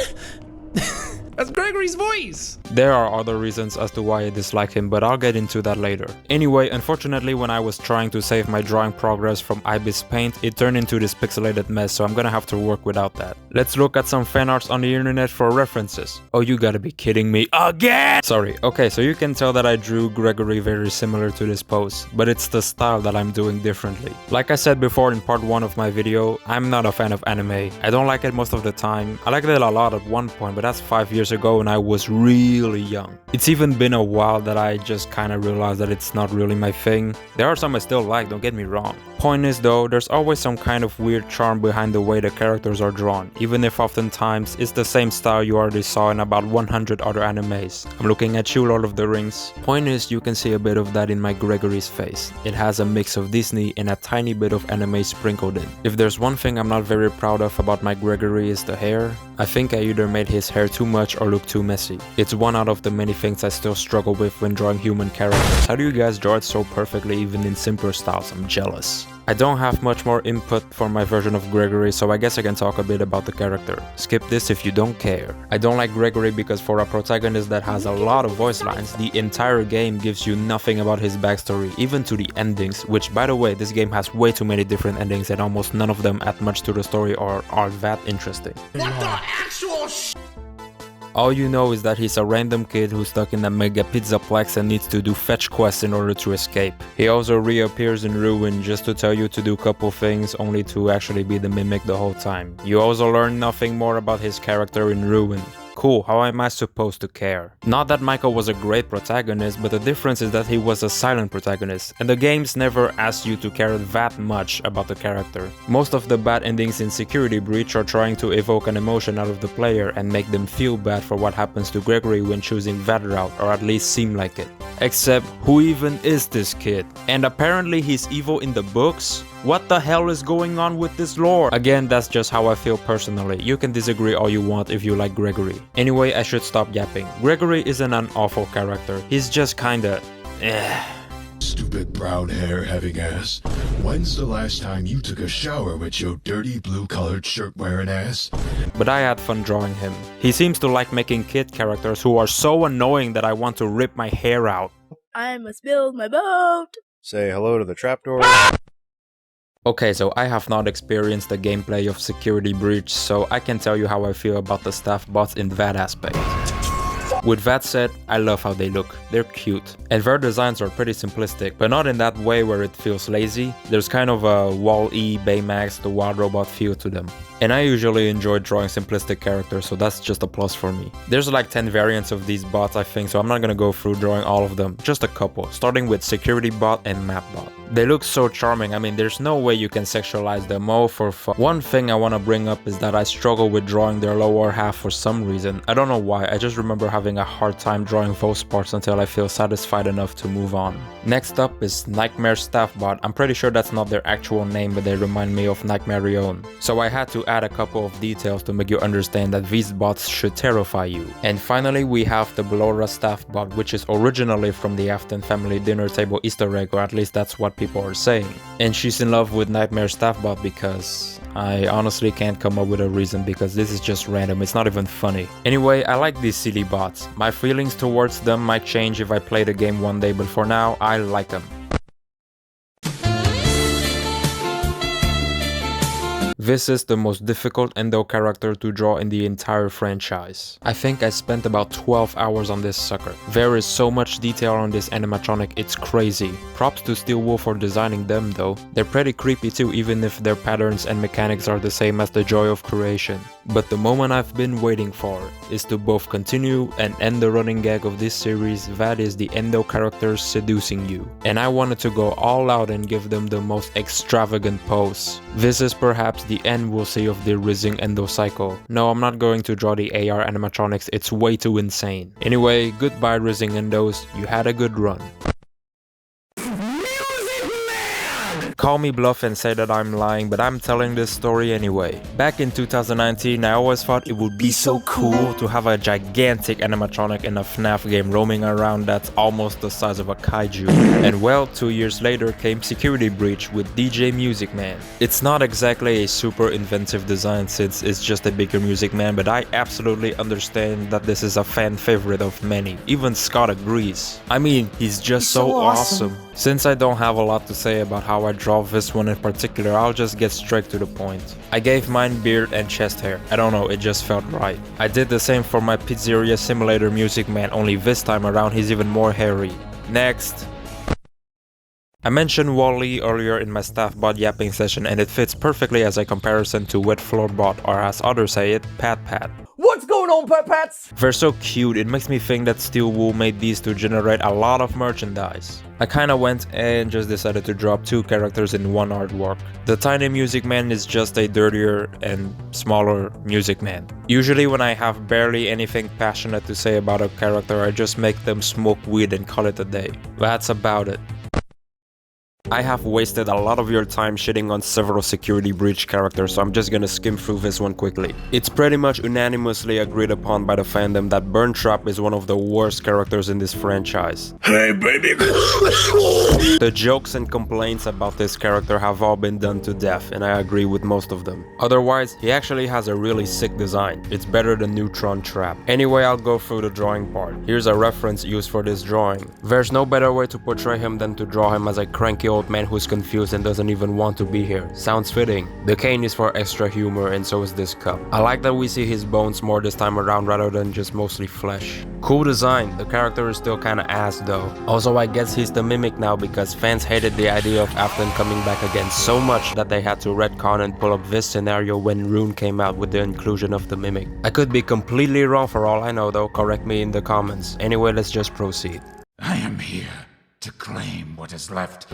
That's Gregory's voice! There are other reasons as to why I dislike him, but I'll get into that later. Anyway, unfortunately, when I was trying to save my drawing progress from Ibis Paint, it turned into this pixelated mess, so I'm gonna have to work without that. Let's look at some fan arts on the internet for references. Oh, you gotta be kidding me again! Sorry, okay, so you can tell that I drew Gregory very similar to this pose, but it's the style that I'm doing differently. Like I said before in part 1 of my video, I'm not a fan of anime. I don't like it most of the time. I liked it a lot at one point, but that's 5 years ago and I was really young. It's even been a while that I just kinda realized that it's not really my thing. There are some I still like, don't get me wrong. Point is though, there's always some kind of weird charm behind the way the characters are drawn, even if oftentimes it's the same style you already saw in about 100 other animes. I'm looking at you, Lord of the Rings. Point is, you can see a bit of that in my Gregory's face. It has a mix of Disney and a tiny bit of anime sprinkled in. If there's one thing I'm not very proud of about my Gregory is the hair. I think I either made his hair too much or look too messy. It's one out of the many things I still struggle with when drawing human characters. How do you guys draw it so perfectly even in simpler styles? I'm jealous. I don't have much more input for my version of Gregory, so I guess I can talk a bit about the character. Skip this if you don't care. I don't like Gregory because for a protagonist that has a lot of voice lines, the entire game gives you nothing about his backstory, even to the endings, which by the way, this game has way too many different endings and almost none of them add much to the story or are that interesting. What the actual All you know is that he's a random kid who's stuck in a mega pizzaplex and needs to do fetch quests in order to escape. He also reappears in Ruin just to tell you to do a couple things, only to actually be the mimic the whole time. You also learn nothing more about his character in Ruin. Cool, how am I supposed to care? Not that Michael was a great protagonist, but the difference is that he was a silent protagonist, and the games never asked you to care that much about the character. Most of the bad endings in Security Breach are trying to evoke an emotion out of the player and make them feel bad for what happens to Gregory when choosing that route, or at least seem like it. Except, who even is this kid? And apparently he's evil in the books? What the hell is going on with this lore? Again, that's just how I feel personally. You can disagree all you want if you like Gregory. Anyway, I should stop yapping. Gregory isn't an awful character. He's just kinda... Stupid brown hair having ass. When's the last time you took a shower with your dirty blue colored shirt wearing ass? But I had fun drawing him. He seems to like making kid characters who are so annoying that I want to rip my hair out. I must build my boat. Say hello to the trapdoor. Okay, so I have not experienced the gameplay of Security Breach, so I can tell you how I feel about the staff bots in that aspect. With that said, I love how they look. They're cute. And their designs are pretty simplistic, but not in that way where it feels lazy. There's kind of a Wall-E, Baymax, the Wild Robot feel to them. And I usually enjoy drawing simplistic characters, so that's just a plus for me. There's like 10 variants of these bots I think, so I'm not gonna go through drawing all of them, just a couple, starting with Security Bot and Map Bot. They look so charming, I mean there's no way you can sexualize them all for fun. One thing I want to bring up is that I struggle with drawing their lower half for some reason. I don't know why, I just remember having a hard time drawing those parts until I feel satisfied enough to move on. Next up is Nightmare Staff Bot. I'm pretty sure that's not their actual name, but they remind me of Nightmarion. So I had to add a couple of details to make you understand that these bots should terrify you. And finally, we have the Ballora staff bot, which is originally from the Afton family dinner table Easter egg, or at least that's what people are saying. And she's in love with Nightmare staff bot because I honestly can't come up with a reason, because this is just random, it's not even funny. Anyway, I like these silly bots. My feelings towards them might change if I play the game one day, but for now, I like them. This is the most difficult Endo character to draw in the entire franchise. I think I spent about 12 hours on this sucker. There is so much detail on this animatronic, it's crazy. Props to Steel Wool for designing them though. They're pretty creepy too, even if their patterns and mechanics are the same as the joy of creation. But the moment I've been waiting for is to both continue and end the running gag of this series, that is the Endo characters seducing you. And I wanted to go all out and give them the most extravagant pose. This is perhaps the end we'll see of the Rising Endo cycle. No, I'm not going to draw the AR animatronics, it's way too insane. Anyway, goodbye Rising Endos, you had a good run. Call me bluff and say that I'm lying, but I'm telling this story anyway. Back in 2019, I always thought it would be so cool to have a gigantic animatronic in a FNAF game roaming around that's almost the size of a kaiju. And well, 2 years later came Security Breach with DJ Music Man. It's not exactly a super inventive design since it's just a bigger Music Man, but I absolutely understand that this is a fan favorite of many. Even Scott agrees. I mean, he's just so awesome. Since I don't have a lot to say about how I draw this one in particular, I'll just get straight to the point. I gave mine beard and chest hair. I don't know, it just felt right. I did the same for my Pizzeria Simulator Music Man, only this time around he's even more hairy. Next. I mentioned Wall-E earlier in my staff bot yapping session, and it fits perfectly as a comparison to Wet Floor Bot, or as others say it, Pat Pat. What's going on, Pet Pats? They're so cute, it makes me think that Steel Wool made these to generate a lot of merchandise. I kinda went and just decided to drop 2 characters in one artwork. The tiny Music Man is just a dirtier and smaller Music Man. Usually when I have barely anything passionate to say about a character, I just make them smoke weed and call it a day. That's about it. I have wasted a lot of your time shitting on several Security Breach characters, so I'm just gonna skim through this one quickly. It's pretty much unanimously agreed upon by the fandom that Burn Trap is one of the worst characters in this franchise. Hey baby! The jokes and complaints about this character have all been done to death, and I agree with most of them. Otherwise, he actually has a really sick design. It's better than Neutron Trap. Anyway, I'll go through the drawing part. Here's a reference used for this drawing. There's no better way to portray him than to draw him as a cranky old man who's confused and doesn't even want to be here. Sounds fitting. The cane is for extra humor, and so is this cup. I like that we see his bones more this time around rather than just mostly flesh. Cool design. The character is still kinda ass though. Also, I guess he's the Mimic now because fans hated the idea of Afton coming back again so much that they had to retcon and pull up this scenario when Rune came out with the inclusion of the Mimic. I could be completely wrong for all I know though, correct me in the comments. Anyway, let's just proceed. I am here to claim what is left.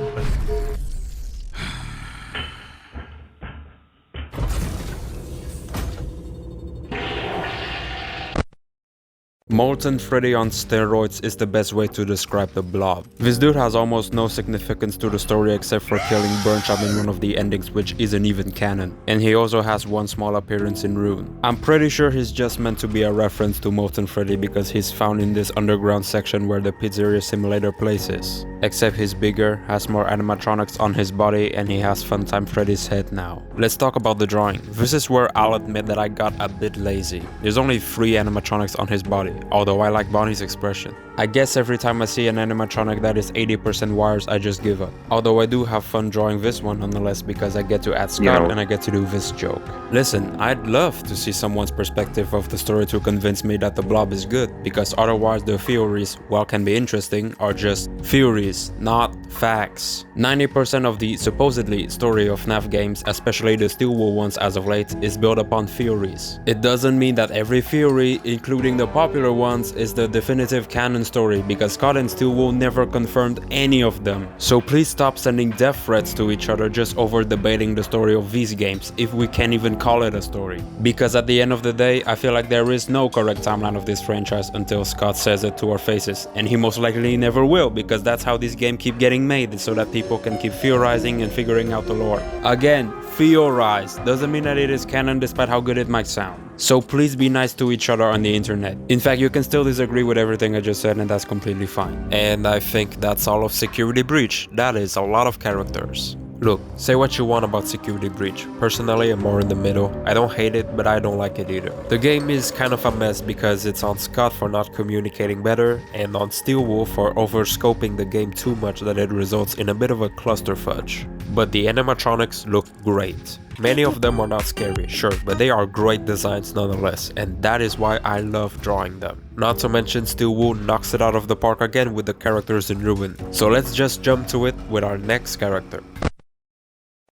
Molten Freddy on steroids is the best way to describe the Blob. This dude has almost no significance to the story except for killing Burncham in one of the endings, which isn't even canon. And he also has one small appearance in Rune. I'm pretty sure he's just meant to be a reference to Molten Freddy because he's found in this underground section where the Pizzeria Simulator place is. Except he's bigger, has more animatronics on his body, and he has Funtime Freddy's head now. Let's talk about the drawing. This is where I'll admit that I got a bit lazy. There's only 3 animatronics on his body. Although I like Bonnie's expression. I guess every time I see an animatronic that is 80% wires, I just give up. Although I do have fun drawing this one nonetheless because I get to add Scott and I get to do this joke. Listen, I'd love to see someone's perspective of the story to convince me that the Blob is good, because otherwise the theories, while can be interesting, are just theories, not facts. 90% of the supposedly story of FNAF games, especially the Steel Wool ones as of late, is built upon theories. It doesn't mean that every theory, including the popular ones, is the definitive canon story, because Scott and Steel Wool never confirmed any of them. So please stop sending death threats to each other just over debating the story of these games, if we can even call it a story. Because at the end of the day, I feel like there is no correct timeline of this franchise until Scott says it to our faces, and he most likely never will, because that's how this game keep getting being made so that people can keep theorizing and figuring out the lore. Again, theorize doesn't mean that it is canon despite how good it might sound. So please be nice to each other on the internet. In fact, you can still disagree with everything I just said and that's completely fine. And I think that's all of Security Breach. That is a lot of characters. Look, say what you want about Security Breach. Personally, I'm more in the middle. I don't hate it, but I don't like it either. The game is kind of a mess because it's on Scott for not communicating better, and on Steelwolf for overscoping the game too much that it results in a bit of a clusterfudge. But the animatronics look great. Many of them are not scary, sure, but they are great designs nonetheless, and that is why I love drawing them. Not to mention Steelwolf knocks it out of the park again with the characters in Ruin. So let's just jump to it with our next character.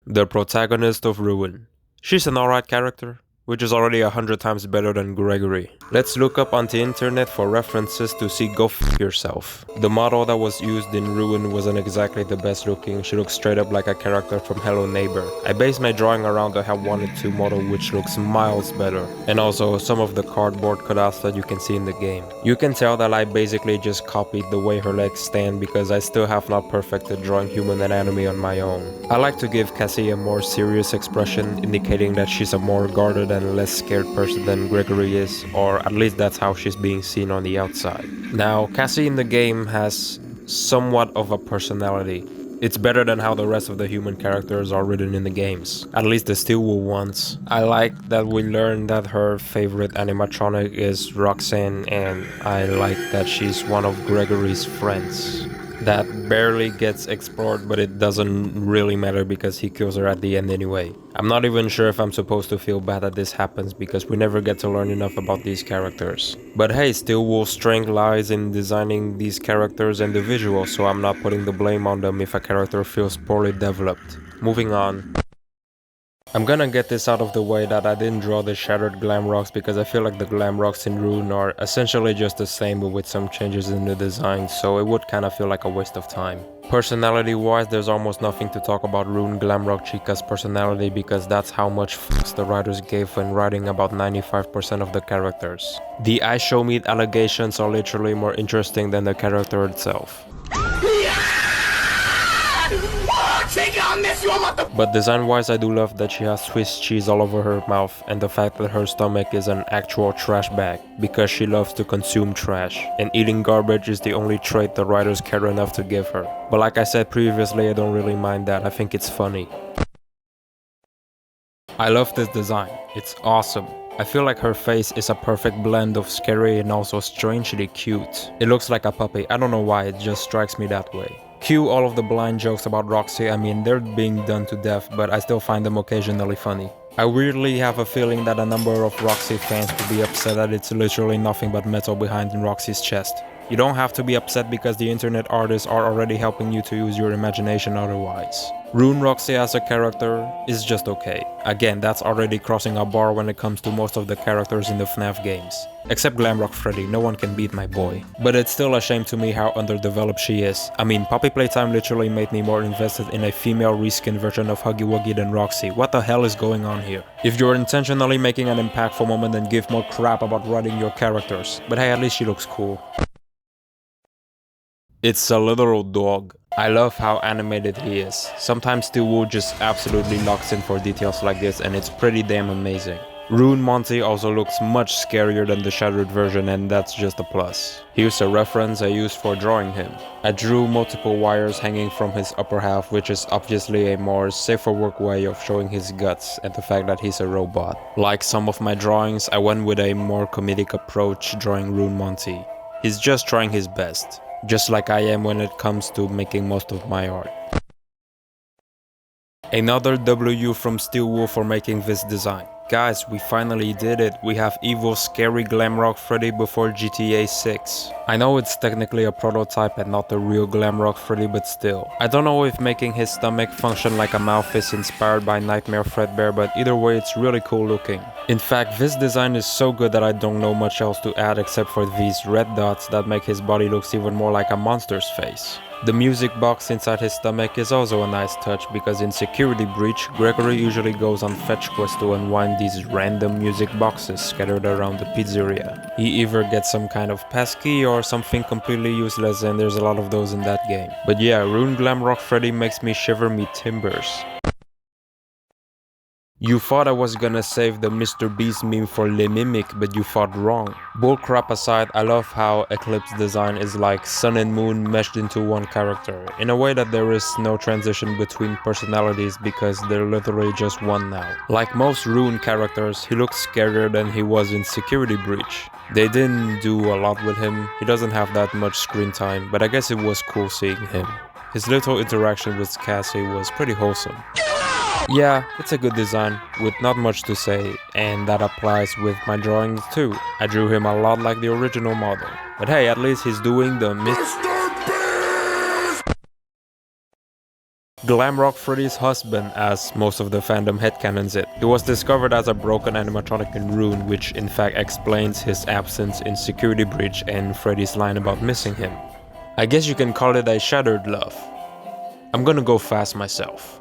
The protagonist of Ruin. She's an alright character, which is already 100 times better than Gregory. Let's look up on the internet for references to see go f yourself. The model that was used in Ruin wasn't exactly the best looking, she looks straight up like a character from Hello Neighbor. I based my drawing around the Help Wanted 2 model, which looks miles better, and also some of the cardboard cutouts that you can see in the game. You can tell that I basically just copied the way her legs stand because I still have not perfected drawing human anatomy on my own. I like to give Cassie a more serious expression, indicating that she's a more guarded and less scared person than Gregory is, or at least that's how she's being seen on the outside. Now, Cassie in the game has somewhat of a personality. It's better than how the rest of the human characters are written in the games, at least the Steelwolf ones. I like that we learn that her favorite animatronic is Roxanne, and I like that she's one of Gregory's friends. That barely gets explored, but it doesn't really matter because he kills her at the end anyway. I'm not even sure if I'm supposed to feel bad that this happens because we never get to learn enough about these characters. But hey, Steelwolf's strength lies in designing these characters and the visuals, so I'm not putting the blame on them if a character feels poorly developed. Moving on. I'm gonna get this out of the way that I didn't draw the shattered glam rocks because I feel like the glam rocks in Ruin are essentially just the same but with some changes in the design, so it would kinda feel like a waste of time. Personality wise, there's almost nothing to talk about Ruin Glamrock Chica's personality because that's how much fucks the writers gave when writing about 95% of the characters. The I Show Meat allegations are literally more interesting than the character itself. But design-wise, I do love that she has Swiss cheese all over her mouth and the fact that her stomach is an actual trash bag, because she loves to consume trash, and eating garbage is the only trait the writers care enough to give her. But like I said previously, I don't really mind that, I think it's funny. I love this design, it's awesome. I feel like her face is a perfect blend of scary and also strangely cute. It looks like a puppy, I don't know why, it just strikes me that way. Cue all of the blind jokes about Roxy, I mean they're being done to death, but I still find them occasionally funny. I weirdly have a feeling that a number of Roxy fans will be upset that it's literally nothing but metal behind Roxy's chest. You don't have to be upset because the internet artists are already helping you to use your imagination otherwise. Ruin Roxy as a character is just okay. Again, that's already crossing a bar when it comes to most of the characters in the FNAF games. Except Glamrock Freddy, no one can beat my boy. But it's still a shame to me how underdeveloped she is. I mean, Puppy Playtime literally made me more invested in a female reskin version of Huggy Wuggy than Roxy. What the hell is going on here? If you're intentionally making an impactful moment, then give more crap about writing your characters. But hey, at least she looks cool. It's a literal dog. I love how animated he is. Sometimes Steelwolf just absolutely locks in for details like this and it's pretty damn amazing. Ruin Monty also looks much scarier than the shattered version, and that's just a plus. Here's a reference I used for drawing him. I drew multiple wires hanging from his upper half, which is obviously a more safer work way of showing his guts and the fact that he's a robot. Like some of my drawings, I went with a more comedic approach drawing Ruin Monty. He's just trying his best. Just like I am when it comes to making most of my art. Another W from Steelwolf for making this design. Guys, we finally did it. We have evil, scary Glamrock Freddy before GTA 6. I know it's technically a prototype and not the real Glamrock Freddy, but still. I don't know if making his stomach function like a mouth is inspired by Nightmare Fredbear, but either way it's really cool looking. In fact, this design is so good that I don't know much else to add except for these red dots that make his body look even more like a monster's face. The music box inside his stomach is also a nice touch because in Security Breach, Gregory usually goes on fetch quests to unwind these random music boxes scattered around the pizzeria. He either gets some kind of passkey or something completely useless, and there's a lot of those in that game. But yeah, Rune Glamrock Freddy makes me shiver me timbers. You thought I was gonna save the Mr. Beast meme for Le Mimic, but you thought wrong. Bullcrap aside, I love how Eclipse design is like sun and moon meshed into one character, in a way that there is no transition between personalities because they're literally just one now. Like most Rune characters, he looks scarier than he was in Security Breach. They didn't do a lot with him, he doesn't have that much screen time, but I guess it was cool seeing him. His little interaction with Cassie was pretty wholesome. Yeah, it's a good design, with not much to say, and that applies with my drawings too. I drew him a lot like the original model. But hey, at least he's doing the Glamrock Freddy's husband, as most of the fandom headcanons it. He was discovered as a broken animatronic in Rune, which in fact explains his absence in Security Breach and Freddy's line about missing him. I guess you can call it a shattered love. I'm gonna go fast myself.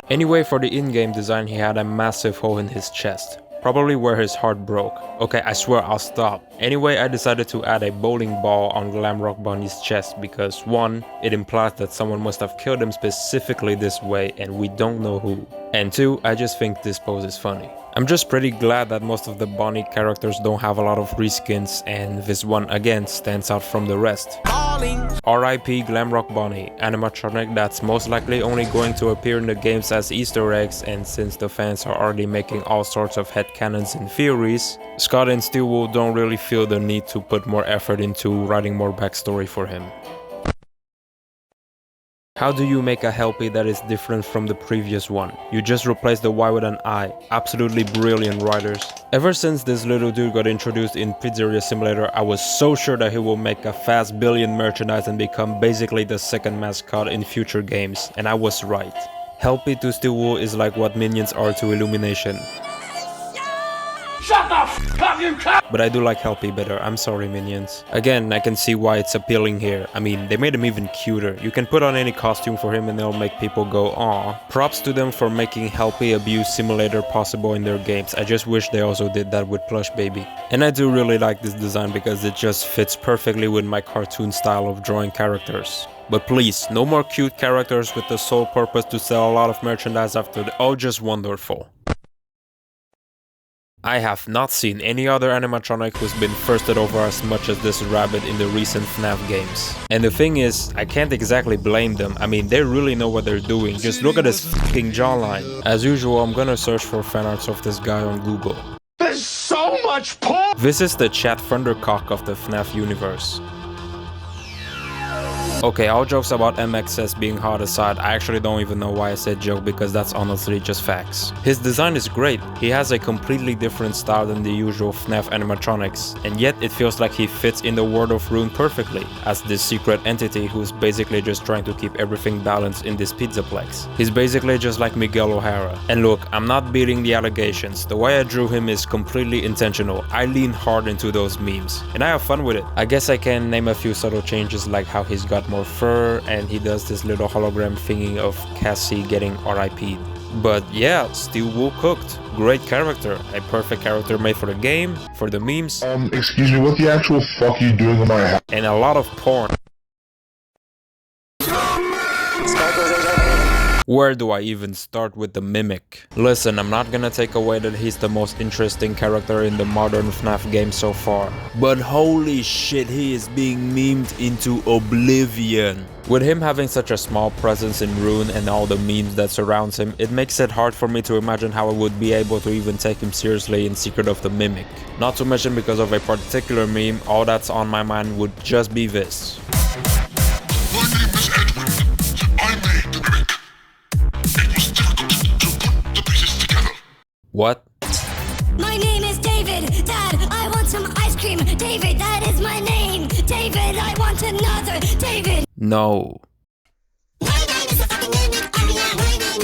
Anyway, for the in-game design, he had a massive hole in his chest, probably where his heart broke. Okay, I swear I'll stop. Anyway, I decided to add a bowling ball on Glamrock Bunny's chest because 1, it implies that someone must have killed him specifically this way and we don't know who. And 2, I just think this pose is funny. I'm just pretty glad that most of the Bonnie characters don't have a lot of reskins and this one again stands out from the rest. R.I.P. Glamrock Bonnie, animatronic that's most likely only going to appear in the games as Easter eggs, and since the fans are already making all sorts of headcanons and theories, Scott and Steelwool don't really feel the need to put more effort into writing more backstory for him. How do you make a Helpy that is different from the previous one? You just replace the Y with an I. Absolutely brilliant writers. Ever since this little dude got introduced in Pizzeria Simulator, I was so sure that he will make a fast billion merchandise and become basically the second mascot in future games, and I was right. Helpy to Steelwool is like what minions are to Illumination. Shut the f up, you cut! But I do like Helpy better, I'm sorry minions. Again, I can see why it's appealing here. I mean, they made him even cuter. You can put on any costume for him and they'll make people go aww. Props to them for making Helpy Abuse Simulator possible in their games. I just wish they also did that with Plush Baby. And I do really like this design because it just fits perfectly with my cartoon style of drawing characters. But please, no more cute characters with the sole purpose to sell a lot of merchandise after the oh just wonderful. I have not seen any other animatronic who's been thirsted over as much as this rabbit in the recent FNAF games. And the thing is, I can't exactly blame them. I mean, they really know what they're doing. Just look at his fucking jawline. As usual, I'm gonna search for fanarts of this guy on Google. There's so much porn! This is the Chad Thundercock of the FNAF universe. Okay, all jokes about MXS being hard aside, I actually don't even know why I said joke because that's honestly just facts. His design is great, he has a completely different style than the usual FNAF animatronics, and yet it feels like he fits in the world of Rune perfectly, as this secret entity who's basically just trying to keep everything balanced in this pizzaplex. He's basically just like Miguel O'Hara. And look, I'm not beating the allegations, the way I drew him is completely intentional, I lean hard into those memes, and I have fun with it. I guess I can name a few subtle changes like how he's got more fur and he does this little hologram thingy of Cassie getting RIP'd. But yeah, Steelwool cooked. Great character. A perfect character made for the game, for the memes. Excuse me, what the actual fuck are you doing in my house? And a lot of porn. Where do I even start with the Mimic? Listen, I'm not gonna take away that he's the most interesting character in the modern FNAF game so far. But holy shit, he is being memed into oblivion. With him having such a small presence in Rune and all the memes that surrounds him, it makes it hard for me to imagine how I would be able to even take him seriously in Secret of the Mimic. Not to mention because of a particular meme, all that's on my mind would just be this. My name is Edwin. I made the Mimic. It was difficult to put the pieces together. What? My name is David. Dad, I want some ice cream. David, that is my name. David, I want another. David. No.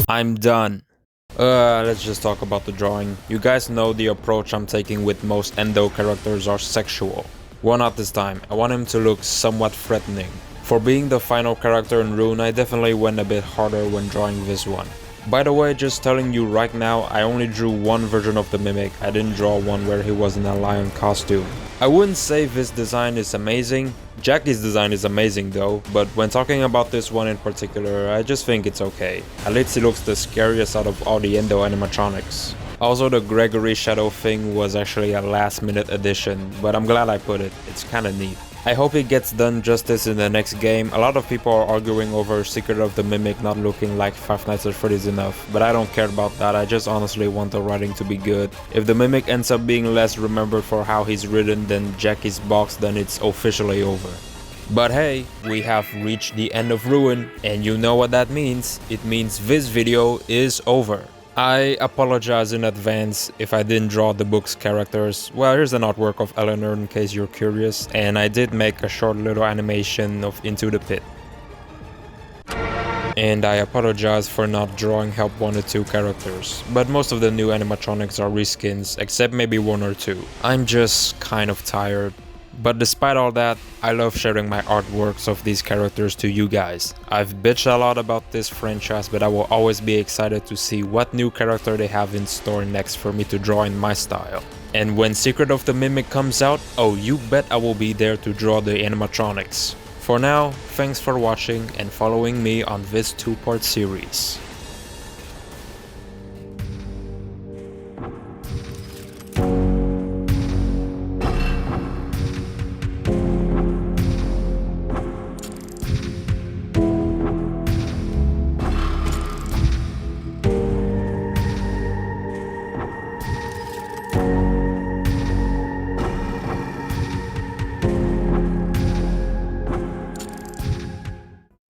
I'm done. Let's just talk about the drawing. You guys know the approach I'm taking with most Endo characters are sexual. Well, not this time. I want him to look somewhat threatening. For being the final character in Rune, I definitely went a bit harder when drawing this one. By the way, just telling you right now, I only drew one version of the Mimic. I didn't draw one where he was in a lion costume. I wouldn't say this design is amazing. Jackie's design is amazing though, but when talking about this one in particular, I just think it's okay. At least he looks the scariest out of all the Endo animatronics. Also, the Gregory Shadow thing was actually a last minute addition, but I'm glad I put it. It's kinda neat. I hope it gets done justice in the next game. A lot of people are arguing over Secret of the Mimic not looking like Five Nights at Freddy's enough, but I don't care about that. I just honestly want the writing to be good. If the Mimic ends up being less remembered for how he's written than Jackie's box, then it's officially over. But hey, we have reached the end of Ruin, and you know what that means. It means this video is over. I apologize in advance if I didn't draw the book's characters. Well, here's an artwork of Eleanor in case you're curious, and I did make a short little animation of Into the Pit. And I apologize for not drawing Help 1 or 2 characters, but most of the new animatronics are reskins, except maybe 1 or 2. I'm just kind of tired. But despite all that, I love sharing my artworks of these characters to you guys. I've bitched a lot about this franchise, but I will always be excited to see what new character they have in store next for me to draw in my style. And when Secret of the Mimic comes out, oh, you bet I will be there to draw the animatronics. For now, thanks for watching and following me on this 2-part series.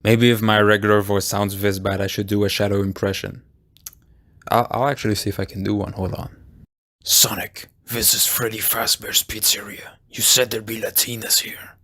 Maybe if my regular voice sounds this bad, I should do a shadow impression. I'll actually see if I can do one, hold on. Sonic, this is Freddy Fazbear's Pizzeria. You said there'd be Latinas here.